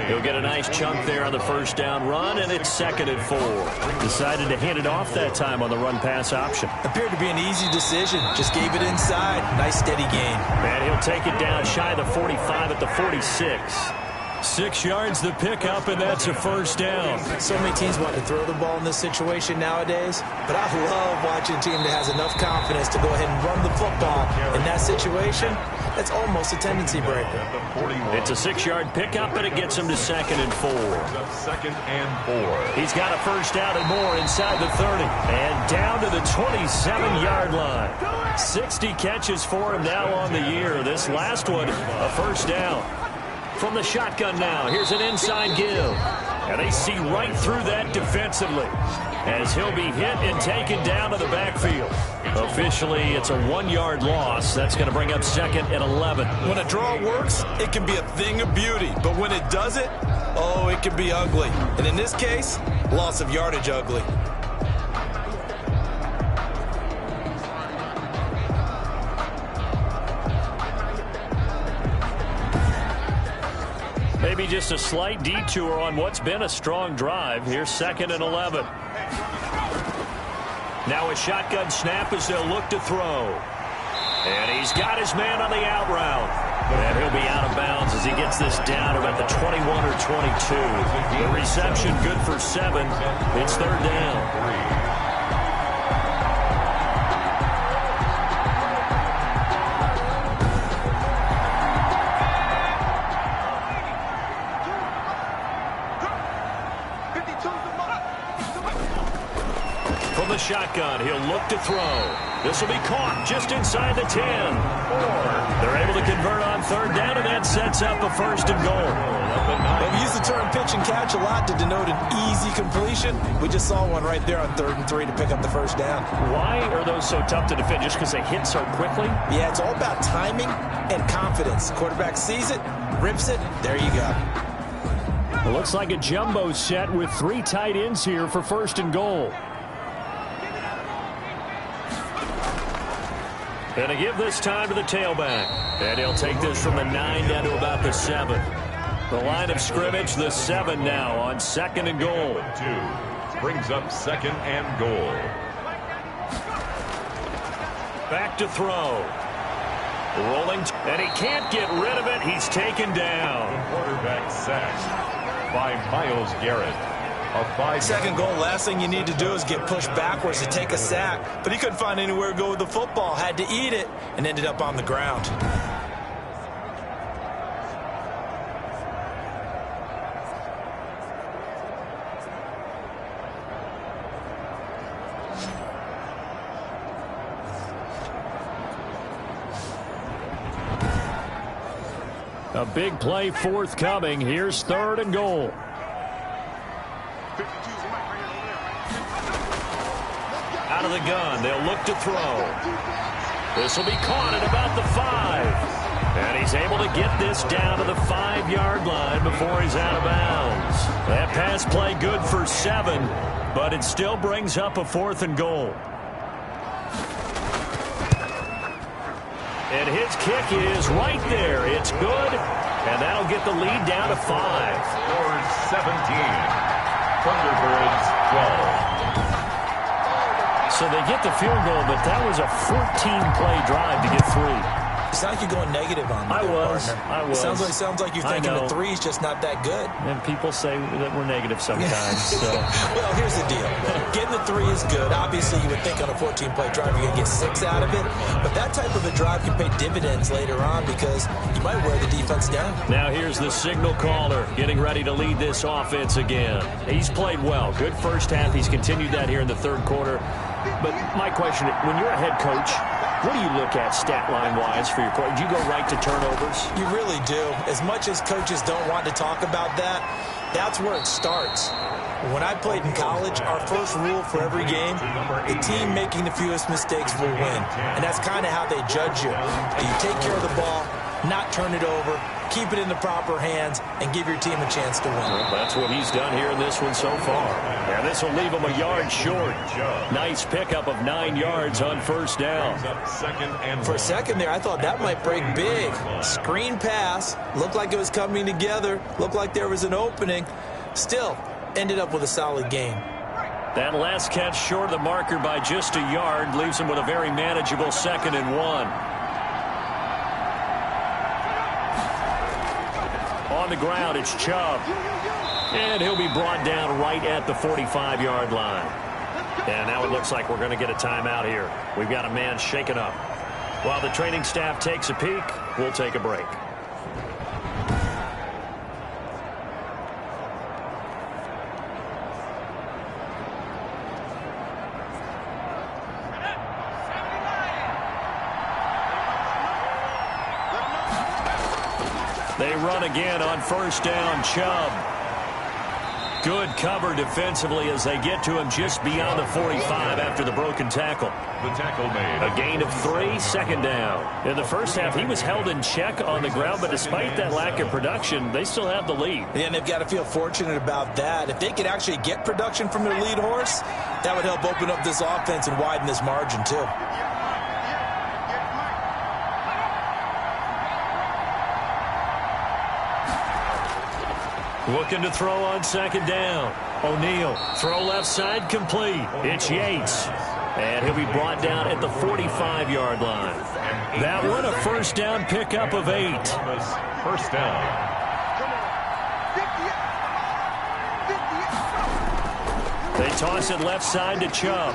He'll get a nice chunk there on the 1st down run, and it's 2nd and 4. Decided to hand it off that time on the run-pass option. Appeared to be an easy decision. Just gave it inside. Nice steady gain. And he'll take it down shy of the 45 at the 46. 6 yards the pickup, and that's a 1st down. So many teams want to throw the ball in this situation nowadays, but I love watching a team that has enough confidence to go ahead and run the football. In that situation, that's almost a tendency breaker. It's a 6-yard pickup, and it gets him to 2nd and 4. 2nd and 4. He's got a 1st down and more inside the 30. And down to the 27-yard line. 60 catches for him now on the year. This last one, a 1st down. From the shotgun now, here's an inside give. And they see right through that defensively as he'll be hit and taken down to the backfield. Officially, it's a 1-yard loss. That's going to bring up 2nd and 11. When a draw works, it can be a thing of beauty. But when it doesn't, oh, it can be ugly. And in this case, loss of yardage ugly. Maybe just a slight detour on what's been a strong drive. Here's 2nd and 11. Now a shotgun snap as they'll look to throw. And he's got his man on the out route. And he'll be out of bounds as he gets this down about the 21 or 22. The reception good for 7. It's 3rd down. From the shotgun, he'll look to throw. This will be caught just inside the 10. They're able to convert on 3rd down, and that sets up a 1st and goal. Well, we use the term pitch and catch a lot to denote an easy completion. We just saw one right there on 3rd and 3 to pick up the 1st down. Why are those so tough to defend? Just because they hit so quickly? Yeah, it's all about timing and confidence. Quarterback sees it, rips it, there you go. It looks like a jumbo set with 3 tight ends here for 1st and goal. And to give this time to the tailback. And he'll take this from the 9 down to about the 7. The line of scrimmage, the 7 now on 2nd and goal. 2 brings up 2nd and goal. Back to throw. Rolling, and he can't get rid of it. He's taken down. The quarterback sacked by Myles Garrett. A 2nd goal, last thing you need to do is get pushed backwards to take a sack. But he couldn't find anywhere to go with the football, had to eat it, and ended up on the ground. A big play forthcoming. Here's 3rd and goal. Out of the gun, they'll look to throw. This will be caught at about the 5. And he's able to get this down to the 5-yard line before he's out of bounds. That pass play good for 7, but it still brings up a 4th and goal. And his kick is right there. It's good, and that'll get the lead down to 5. Scores 17. Thunderbirds 12. So they get the field goal, but that was a 14-play drive to get 3. It's not like you're going negative on me. I was. Sounds like you're thinking the 3's just not that good. And people say that we're negative sometimes. So. Well, here's the deal. Getting the 3 is good. Obviously, you would think on a 14-play drive you're going to get 6 out of it. But that type of a drive can pay dividends later on because you might wear the defense down. Now here's the signal caller getting ready to lead this offense again. He's played well. Good first half. He's continued that here in the 3rd quarter. But my question, when you're a head coach, what do you look at stat line-wise for your quarterback? Do you go right to turnovers? You really do. As much as coaches don't want to talk about that, that's where it starts. When I played in college, our first rule for every game, the team making the fewest mistakes will win. And that's kind of how they judge you. Do you take care of the ball, not turn it over, keep it in the proper hands, and give your team a chance to win? Well, that's what he's done here in this one so far. And this will leave him a yard short. Nice pickup of 9 yards on 1st down. For a second there, I thought that might break big. Screen pass, looked like it was coming together, looked like there was an opening. Still, ended up with a solid game. That last catch short of the marker by just a yard leaves him with a very manageable 2nd and 1. On the ground, it's Chubb. And he'll be brought down right at the 45-yard line. And now it looks like we're going to get a timeout here. We've got a man shaken up. While the training staff takes a peek, we'll take a break. They run again on 1st down. Chubb. Good cover defensively as they get to him just beyond the 45 after the broken tackle. The tackle made. A gain of 3, 2nd down. In the first half, he was held in check on the ground, but despite that lack of production, they still have the lead. And they've got to feel fortunate about that. If they could actually get production from their lead horse, that would help open up this offense and widen this margin too. Looking to throw on second down. O'Neal, throw left side complete. It's Yates. And he'll be brought down at the 45-yard line. That one a first down pickup of 8. First down. They toss it left side to Chubb.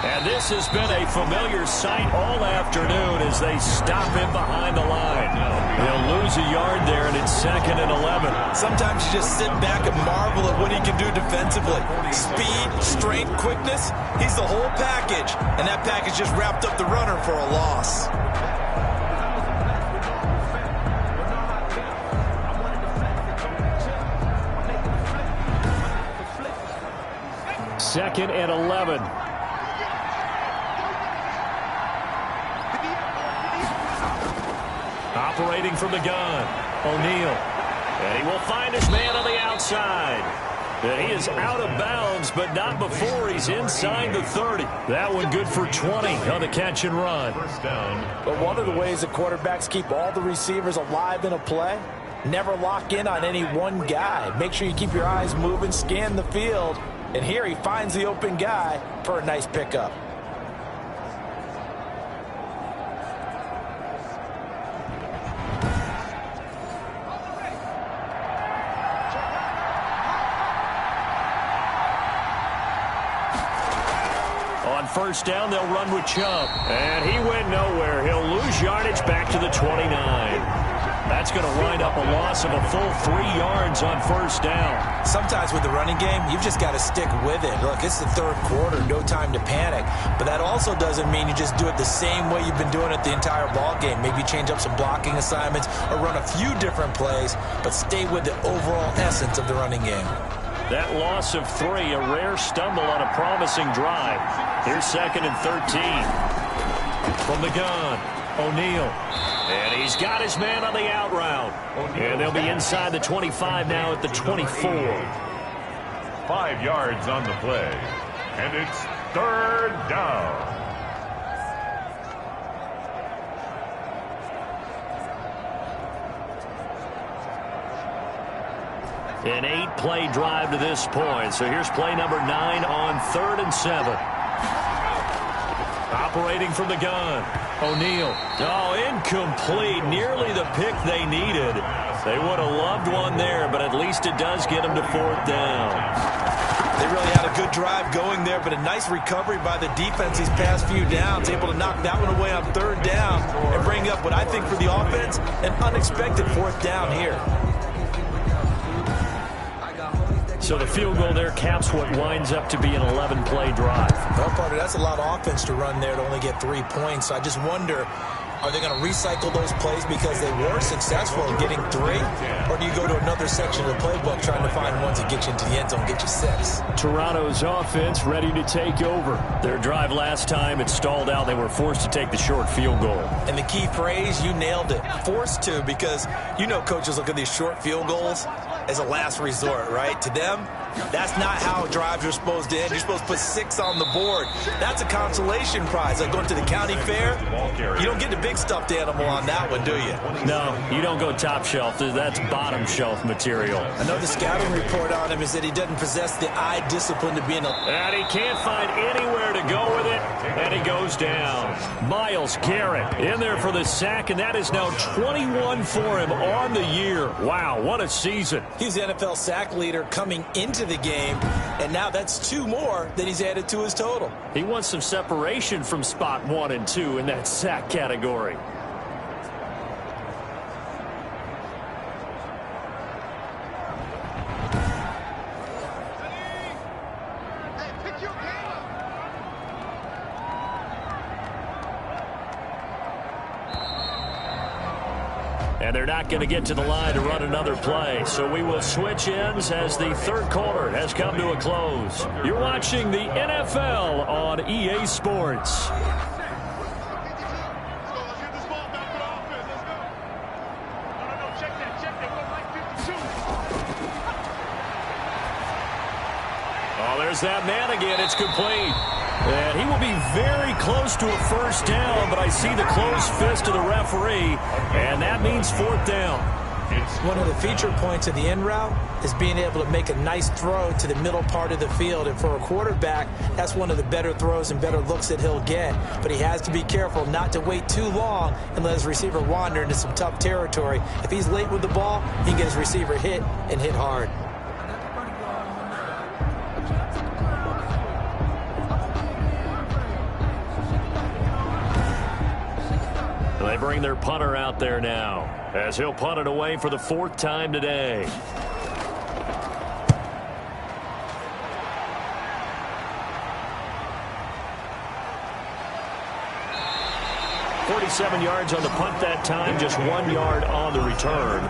And this has been a familiar sight all afternoon as they stop him behind the line. They'll lose a yard there, and it's 2nd and 11. Sometimes you just sit back and marvel at what he can do defensively. Speed, strength, quickness, he's the whole package. And that package just wrapped up the runner for a loss. Second and 11. Operating from the gun, O'Neal. And he will find his man on the outside. And he is out of bounds, but not before he's inside the 30. That one good for 20 on the catch and run. First down. But one of the ways that quarterbacks keep all the receivers alive in a play, never lock in on any one guy. Make sure you keep your eyes moving, scan the field. And here he finds the open guy for a nice pickup. On first down, they'll run with Chubb. And he went nowhere. He'll lose yardage back to the 29. That's going to wind up a loss of a full 3 yards on first down. Sometimes with the running game, you've just got to stick with it. Look, it's the third quarter, no time to panic. But that also doesn't mean you just do it the same way you've been doing it the entire ball game. Maybe change up some blocking assignments or run a few different plays, but stay with the overall essence of the running game. That loss of 3, a rare stumble on a promising drive. Here's 2nd and 13. From the gun, O'Neal. And he's got his man on the out route. And they'll be inside the 25 now at the 24. 5 yards on the play. And it's 3rd down. An 8-play drive to this point. So here's play number 9 on 3rd and 7. Operating from the gun, O'Neal. Oh, incomplete. Nearly the pick they needed. They would have loved one there, but at least it does get them to 4th down. They really had a good drive going there, but a nice recovery by the defense these past few downs, able to knock that one away on 3rd down and bring up what I think for the offense, an unexpected 4th down here. So the field goal there caps what winds up to be an 11-play drive. Well, partner, that's a lot of offense to run there to only get 3 points. So I just wonder, are they going to recycle those plays because they were successful in getting 3? Or do you go to another section of the playbook trying to find ones that get you into the end zone, get you 6? Toronto's offense ready to take over. Their drive last time, it stalled out. They were forced to take the short field goal. And the key phrase, you nailed it. Forced to, because you know coaches look at these short field goals as a last resort, right? To them, that's not how drives are supposed to end. You're supposed to put 6 on the board. That's a consolation prize. Like going to the county fair, you don't get the big stuffed animal on that one, do you? No, you don't go top shelf. That's bottom shelf material. I know the scouting report on him is that he doesn't possess the eye discipline to be in a... And he can't find anywhere to go with it, and he goes down. Myles Garrett in there for the sack, and that is now 21 for him on the year. Wow, what a season. He's the NFL sack leader coming into the game, and now that's 2 more that he's added to his total. He wants some separation from spot 1 and 2 in that sack category. And they're not going to get to the line to run another play. So we will switch ends as the third quarter has come to a close. You're watching the NFL on EA Sports. Oh, there's that man again. It's complete. And he will be very close to a first down, but I see the closed fist of the referee, and that means 4th down. One of the feature points of the in route is being able to make a nice throw to the middle part of the field. And for a quarterback, that's one of the better throws and better looks that he'll get. But he has to be careful not to wait too long and let his receiver wander into some tough territory. If he's late with the ball, he can get his receiver hit and hit hard. They bring their punter out there now, as he'll punt it away for the 4th time today. "47 yards on the punt that time, just 1 yard on the return."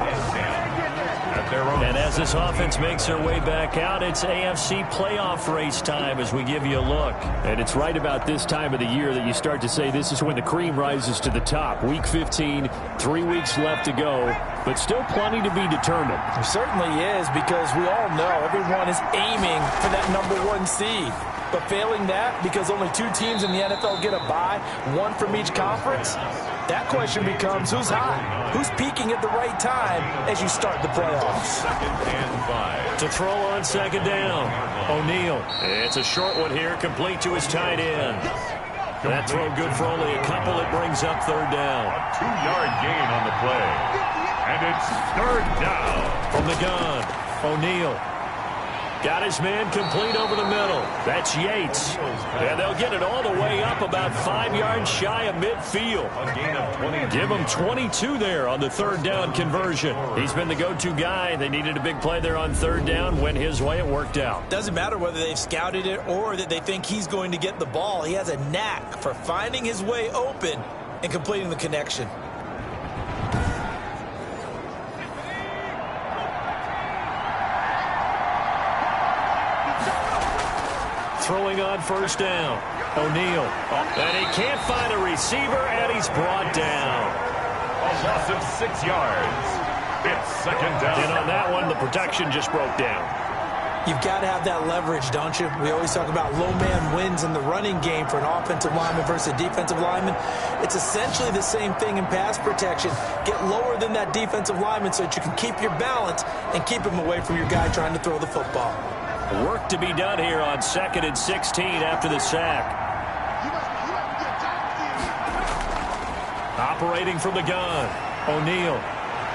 And as this offense makes their way back out, it's AFC playoff race time as we give you a look. And it's right about this time of the year that you start to say this is when the cream rises to the top. Week 15, 3 weeks left to go, but still plenty to be determined. It certainly is, because we all know everyone is aiming for that #1 seed. But failing that, because only 2 teams in the NFL get a bye, 1 from each conference, that question becomes who's hot? Who's peaking at the right time as you start the playoffs? 2nd and 5. To throw on 2nd down, O'Neal. It's a short one here, complete to his tight end. That throw good for only a couple. It brings up 3rd down. A 2-yard gain on the play. And it's 3rd down. From the gun, O'Neal. Got his man complete over the middle. That's Yates. And they'll get it all the way up about 5 yards shy of midfield. A gain of 20. Give him 22 there on the 3rd down conversion. He's been the go-to guy. They needed a big play there on 3rd down. Went his way. It worked out. Doesn't matter whether they've scouted it or that they think he's going to get the ball. He has a knack for finding his way open and completing the connection. Throwing on 1st down, O'Neal. And he can't find a receiver, and he's brought down. A loss of 6 yards. It's 2nd down. And on that one, the protection just broke down. You've got to have that leverage, don't you? We always talk about low man wins in the running game for an offensive lineman versus a defensive lineman. It's essentially the same thing in pass protection. Get lower than that defensive lineman so that you can keep your balance and keep him away from your guy trying to throw the football. Work to be done here on 2nd and 16 after the sack. Operating from the gun, O'Neal.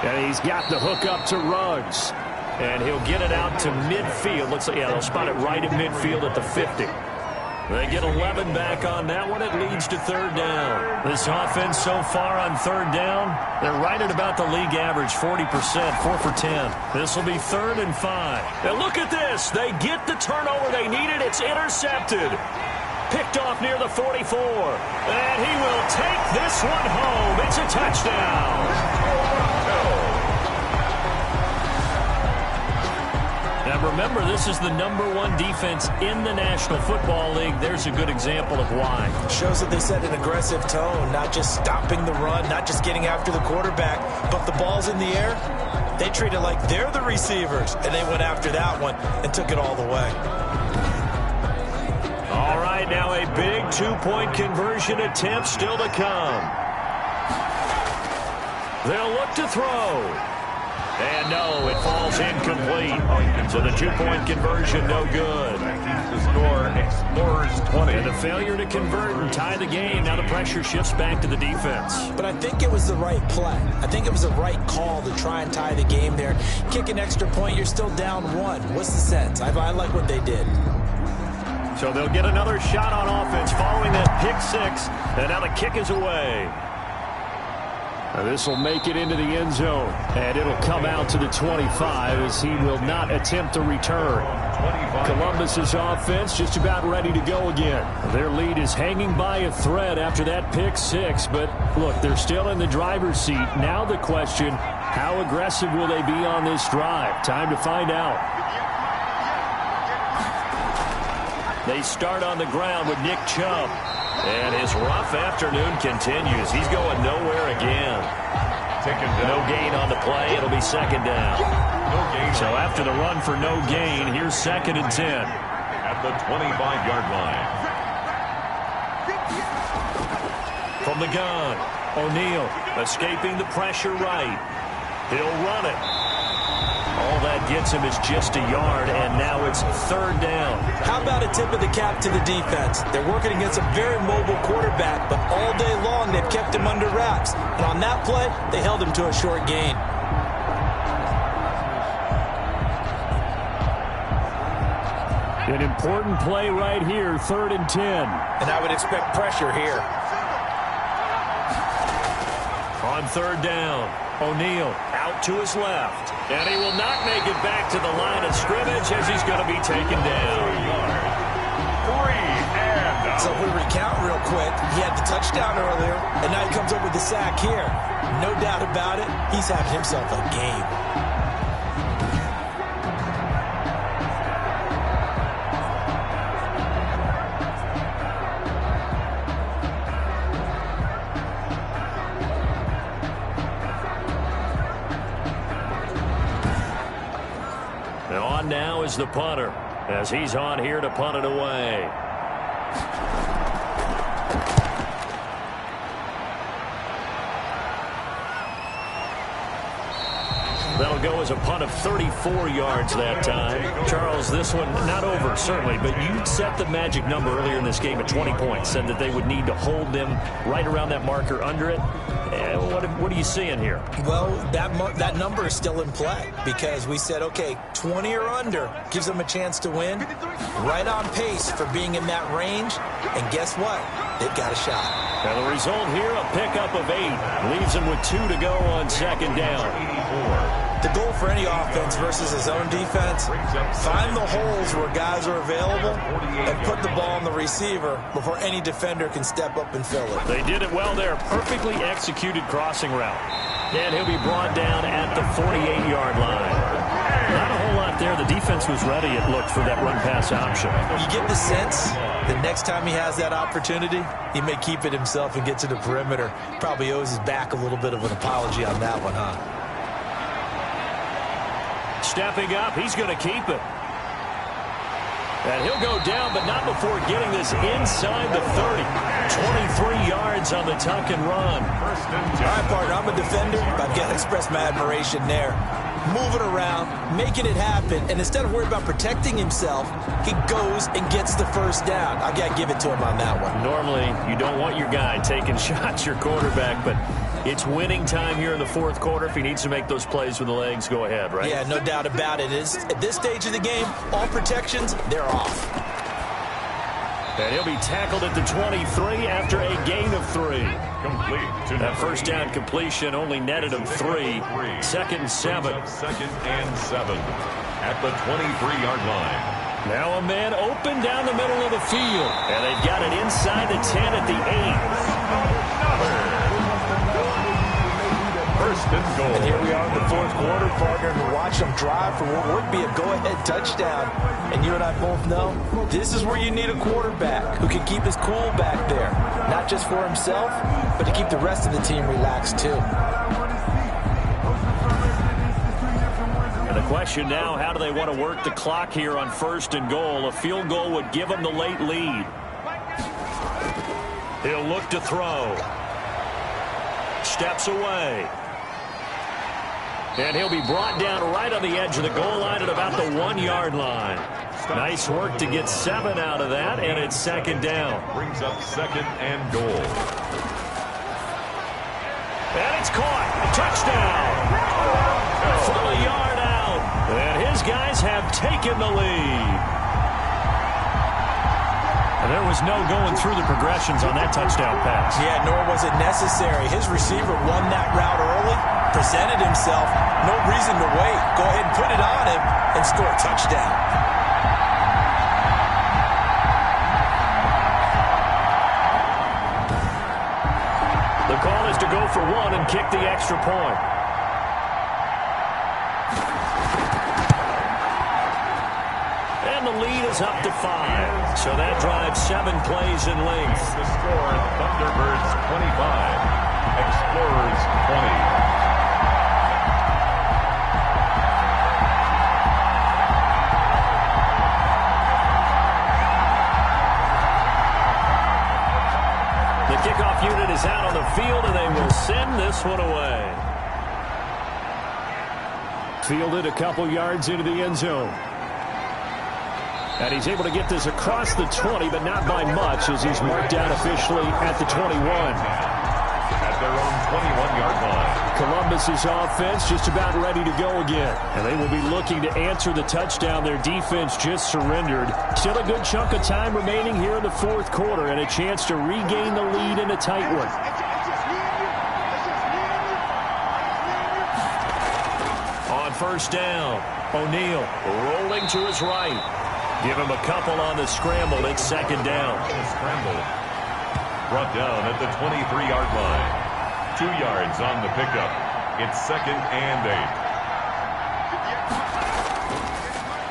And he's got the hook up to Ruggs. And he'll get it out to midfield. Looks like, yeah, they'll spot it right at midfield at the 50. They get 11 back on that one. It leads to 3rd down. This offense so far on 3rd down, they're right at about the league average, 40%, 4 for 10. This will be 3rd and 5. And look at this. They get the turnover they needed. It's intercepted. Picked off near the 44. And he will take this one home. It's a touchdown. Now remember, this is the #1 defense in the National Football League. There's a good example of why. Shows that they set an aggressive tone, not just stopping the run, not just getting after the quarterback, but the ball's in the air. They treat it like they're the receivers, and they went after that one and took it all the way. All right, now a big 2-point conversion attempt still to come. They'll look to throw. And no, it falls incomplete. So the 2-point conversion, no good. The score, Explorers 20. And the failure to convert and tie the game. Now the pressure shifts back to the defense. But I think it was the right play. I think it was the right call to try and tie the game there. Kick an extra point, you're still down 1. What's the sense? I like what they did. So they'll get another shot on offense following that pick 6. And now the kick is away. This will make it into the end zone, and it'll come out to the 25 as he will not attempt to return. Columbus's offense just about ready to go again. Their lead is hanging by a thread after that pick 6, but look, they're still in the driver's seat. Now the question, how aggressive will they be on this drive? Time to find out. They start on the ground with Nick Chubb. And his rough afternoon continues. He's going nowhere again. No gain on the play. It'll be 2nd down. No gain. So after the run for no gain, here's 2nd and 10. At the 25-yard line. From the gun, O'Neal escaping the pressure right. He'll run it. All that gets him is just a yard, and now it's third down. How about a tip of the cap to the defense? They're working against a very mobile quarterback, but all day long they've kept him under wraps. And on that play, they held him to a short gain. An important play right here, 3rd and 10. And I would expect pressure here. On third down, O'Neal out to his left. And he will not make it back to the line of scrimmage as he's going to be taken down. 3 and out. So if we recount real quick, he had the touchdown earlier, and now he comes up with the sack here. No doubt about it, he's having himself a game. Now is the punter as he's on here to punt it away. That'll go as a punt of 34 yards that time. Charles, this one not over, certainly, but you set the magic number earlier in this game at 20 points, said that they would need to hold them right around that marker under it. What are you seeing here? Well, that number is still in play because we said, okay, 20 or under gives them a chance to win. Right on pace for being in that range. And guess what? They've got a shot. And the result here, a pickup of 8. Leaves them with 2 to go on second down. The goal for any offense versus his own defense, find the holes where guys are available and put the ball on the receiver before any defender can step up and fill it. They did it well there. Perfectly executed crossing route. And he'll be brought down at the 48-yard line. Not a whole lot there. The defense was ready, it looked, for that run-pass option. You get the sense the next time he has that opportunity, he may keep it himself and get to the perimeter. Probably owes his back a little bit of an apology on that one, huh? Stepping up, he's going to keep it. And he'll go down, but not before getting this inside the 30. 23 yards on the tuck and run. All right, partner, I'm a defender, but I've got to express my admiration there. Moving around, making it happen, and instead of worrying about protecting himself, he goes and gets the first down. I got to give it to him on that one. Normally, you don't want your guy taking shots, your quarterback, but it's winning time here in the fourth quarter. If he needs to make those plays with the legs, go ahead, right? Yeah, no doubt about it. At this stage of the game, all protections, they're off. And he'll be tackled at the 23 after a gain of 3. Complete. That first down completion only netted him 3. 2nd and 7. 2nd and 7 at the 23-yard line. Now a man open down the middle of the field. And they've got it inside the 10 at the 8. First and goal. And here we are in the fourth quarter, partner, and watch them drive for what would be a go-ahead touchdown. And you and I both know this is where you need a quarterback who can keep his cool back there. Not just for himself, but to keep the rest of the team relaxed too. And the question now, how do they want to work the clock here on first and goal? A field goal would give them the late lead. He'll look to throw. Steps away. And he'll be brought down right on the edge of the goal line at about the 1-yard line. Nice work to get 7 out of that, and it's second down. Brings up 2nd and goal. And it's caught. Touchdown. From a yard out. And his guys have taken the lead. And there was no going through the progressions on that touchdown pass. Yeah, nor was it necessary. His receiver won that route early, presented himself. No reason to wait. Go ahead and put it on him and score a touchdown. The call is to go for 1 and kick the extra point. And the lead is up to 5. So that drives 7 plays in length. The score, Thunderbirds 25, Explorers 20. The kickoff unit is out on the field, and they will send this one away. Fielded a couple yards into the end zone. And he's able to get this across the 20, but not by much, as he's marked down officially at the 21. At their own 21-yard line. Columbus's offense just about ready to go again. And they will be looking to answer the touchdown their defense just surrendered. Still a good chunk of time remaining here in the fourth quarter and a chance to regain the lead in a tight one. On first down, O'Neal rolling to his right. Give him a couple on the scramble. It's second down. Scramble. Brought down at the 23-yard line. 2 yards on the pickup. It's second and 8.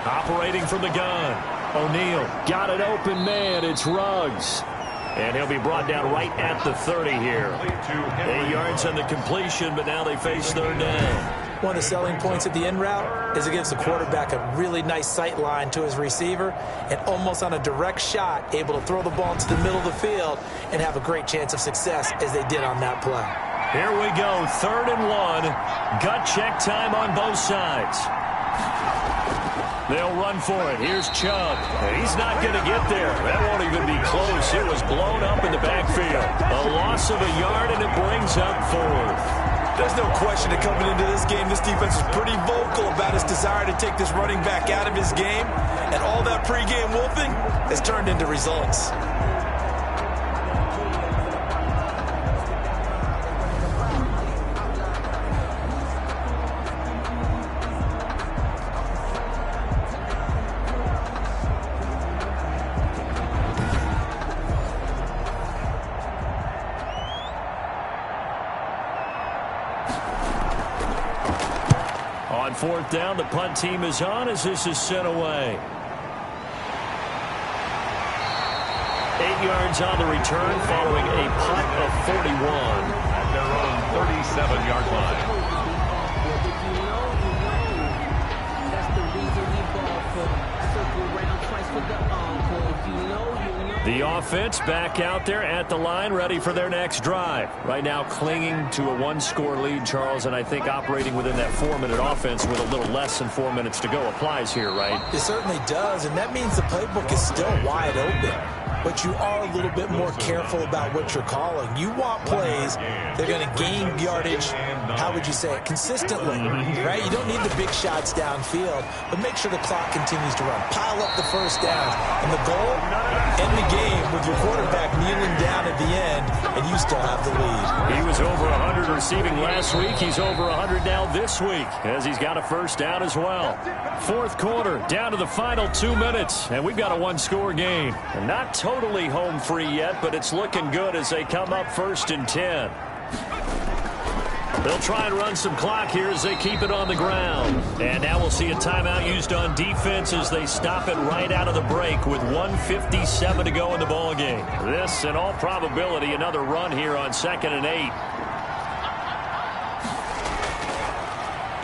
Operating from the gun. O'Neal got an open man. It's Ruggs. And he'll be brought down right at the 30 here. 8 yards on the completion, but now they face third down. One of the selling points at the end route is it gives the quarterback a really nice sight line to his receiver and almost on a direct shot able to throw the ball into the middle of the field and have a great chance of success as they did on that play. Here we go, 3rd and 1. Gut check time on both sides. They'll run for it. Here's Chubb. And he's not going to get there. That won't even be close. It was blown up in the backfield. A loss of a yard, and it brings up 4th. There's no question that coming into this game, this defense is pretty vocal about its desire to take this running back out of his game. And all that pregame wolfing has turned into results. On 4th down, the punt team is on as this is sent away. 8 yards on the return following a punt of 41. At their own 37-yard line. The offense back out there at the line, ready for their next drive. Right now clinging to a 1-score lead, Charles, and I think operating within that 4-minute offense with a little less than 4 minutes to go applies here, right? It certainly does, and that means the playbook is still wide open. But you are a little bit more careful about what you're calling. You want plays that are going to gain yardage, how would you say it, consistently, right? You don't need the big shots downfield, but make sure the clock continues to run. Pile up the first downs. And the goal, end the game with your quarterback kneeling down at the end, and you still have the lead. He was over 100 receiving last week. He's over 100 now this week as he's got a first down as well. Fourth quarter, down to the final 2 minutes, and we've got a 1-score game. And not totally home free yet, but it's looking good as they come up 1st and 10. They'll try and run some clock here as they keep it on the ground. And now we'll see a timeout used on defense as they stop it right out of the break with 1:57 to go in the ballgame. This, in all probability, another run here on 2nd and 8.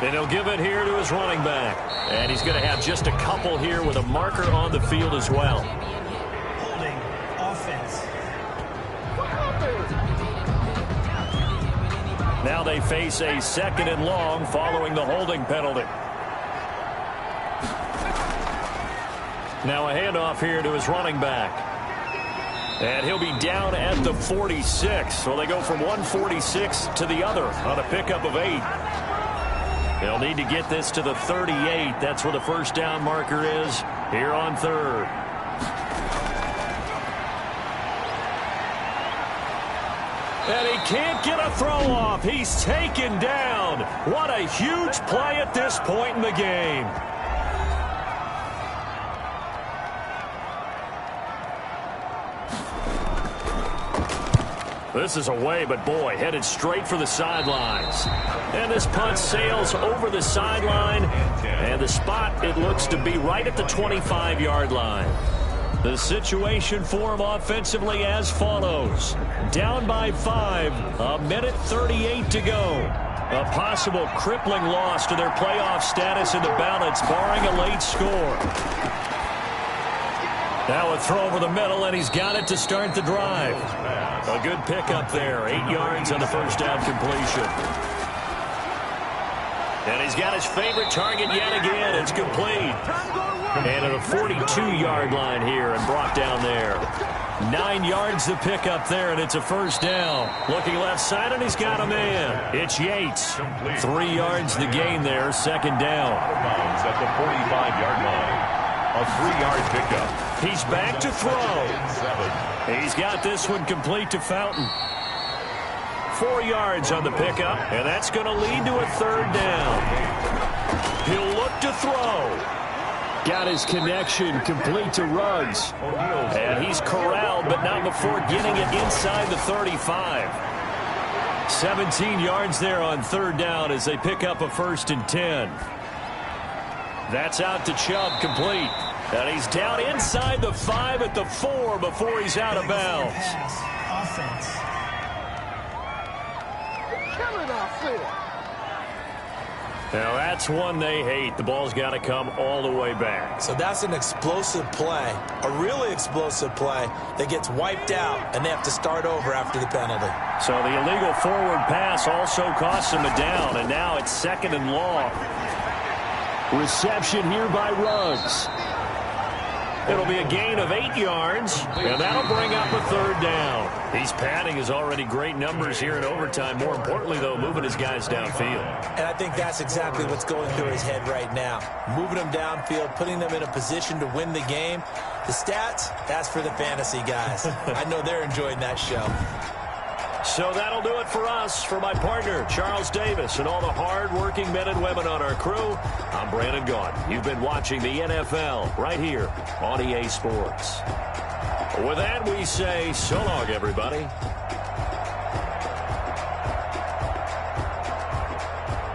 And he'll give it here to his running back. And he's going to have just a couple here with a marker on the field as well. Holding offense. Now they face a 2nd and long following the holding penalty. Now a handoff here to his running back. And he'll be down at the 46. So they go from 146 to the other on a pickup of 8. They'll need to get this to the 38. That's where the first down marker is here on 3rd. And he can't get a throw off. He's taken down. What a huge play at this point in the game. This is away, but boy, headed straight for the sidelines. And this punt sails over the sideline. And the spot, it looks to be right at the 25-yard line. The situation for him offensively as follows. Down by 5, 1:38 to go. A possible crippling loss to their playoff status in the balance, barring a late score. Now a throw over the middle, and he's got it to start the drive. A good pickup there, 8 yards on the first down completion. And he's got his favorite target yet again. It's complete. And at a 42-yard line here and brought down there. 9 yards to pick up there, and it's a first down. Looking left side, and he's got a man. It's Yates. 3 yards to gain there, second down. Bounds at the 45-yard line. A 3-yard pickup. He's back to throw. He's got this one complete to Fountain. 4 yards on the pickup, and that's going to lead to a third down. He'll look to throw. Got his connection complete to Ruggs. And he's corralled, but not before getting it inside the 35. 17 yards there on third down as they pick up a 1st and 10. That's out to Chubb, complete. And he's down inside the 5 at the 4 before he's out of bounds. Offense. Killing offense. Now that's one they hate. The ball's got to come all the way back. So that's an explosive play, a really explosive play that gets wiped out, and they have to start over after the penalty. So the illegal forward pass also costs him a down, and now it's 2nd and long. Reception here by Ruggs. It'll be a gain of 8 yards, and that'll bring up a third down. He's padding his already great numbers here in overtime. More importantly, though, moving his guys downfield. And I think that's exactly what's going through his head right now. Moving them downfield, putting them in a position to win the game. The stats, that's for the fantasy guys. I know they're enjoying that show. So that'll do it for us. For my partner, Charles Davis, and all the hard-working men and women on our crew, I'm Brandon Gaudin. You've been watching the NFL right here on EA Sports. With that, we say so long, everybody.